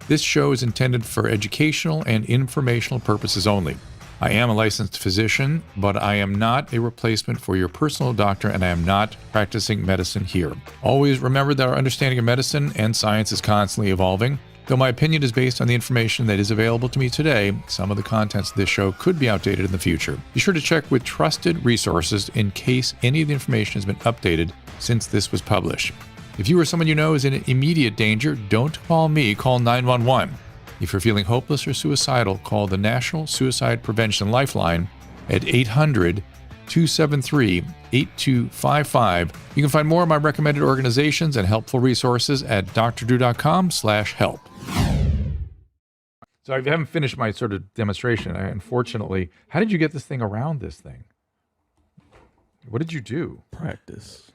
This show is intended for educational and informational purposes only. I am a licensed physician, but I am not a replacement for your personal doctor, and I am not practicing medicine here. Always remember that our understanding of medicine and science is constantly evolving. Though my opinion is based on the information that is available to me today, some of the contents of this show could be outdated in the future. Be sure to check with trusted resources in case any of the information has been updated since this was published. If you or someone you know is in immediate danger, don't call me, call 911. If you're feeling hopeless or suicidal, call the National Suicide Prevention Lifeline at 800-273-8255. You can find more of my recommended organizations and helpful resources at drdrew.com/help. So I haven't finished my sort of demonstration. Unfortunately, how did you get this thing around this thing? What did you do?
Practice.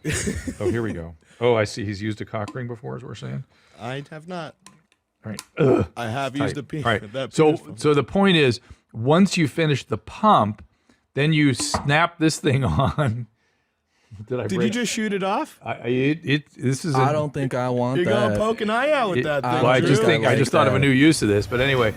Oh, here we go. Oh, I see. He's used a cock ring before, is what we're saying?
I have not.
All right. Ugh.
I have used a pee.
All right. So the point is, once you finish the pump, then you snap this thing on.
Did you just shoot it off?
This is.
I don't think I want
You're
that.
gonna poke an eye out with that thing.
Well, I just thought of a new use of this, but anyway.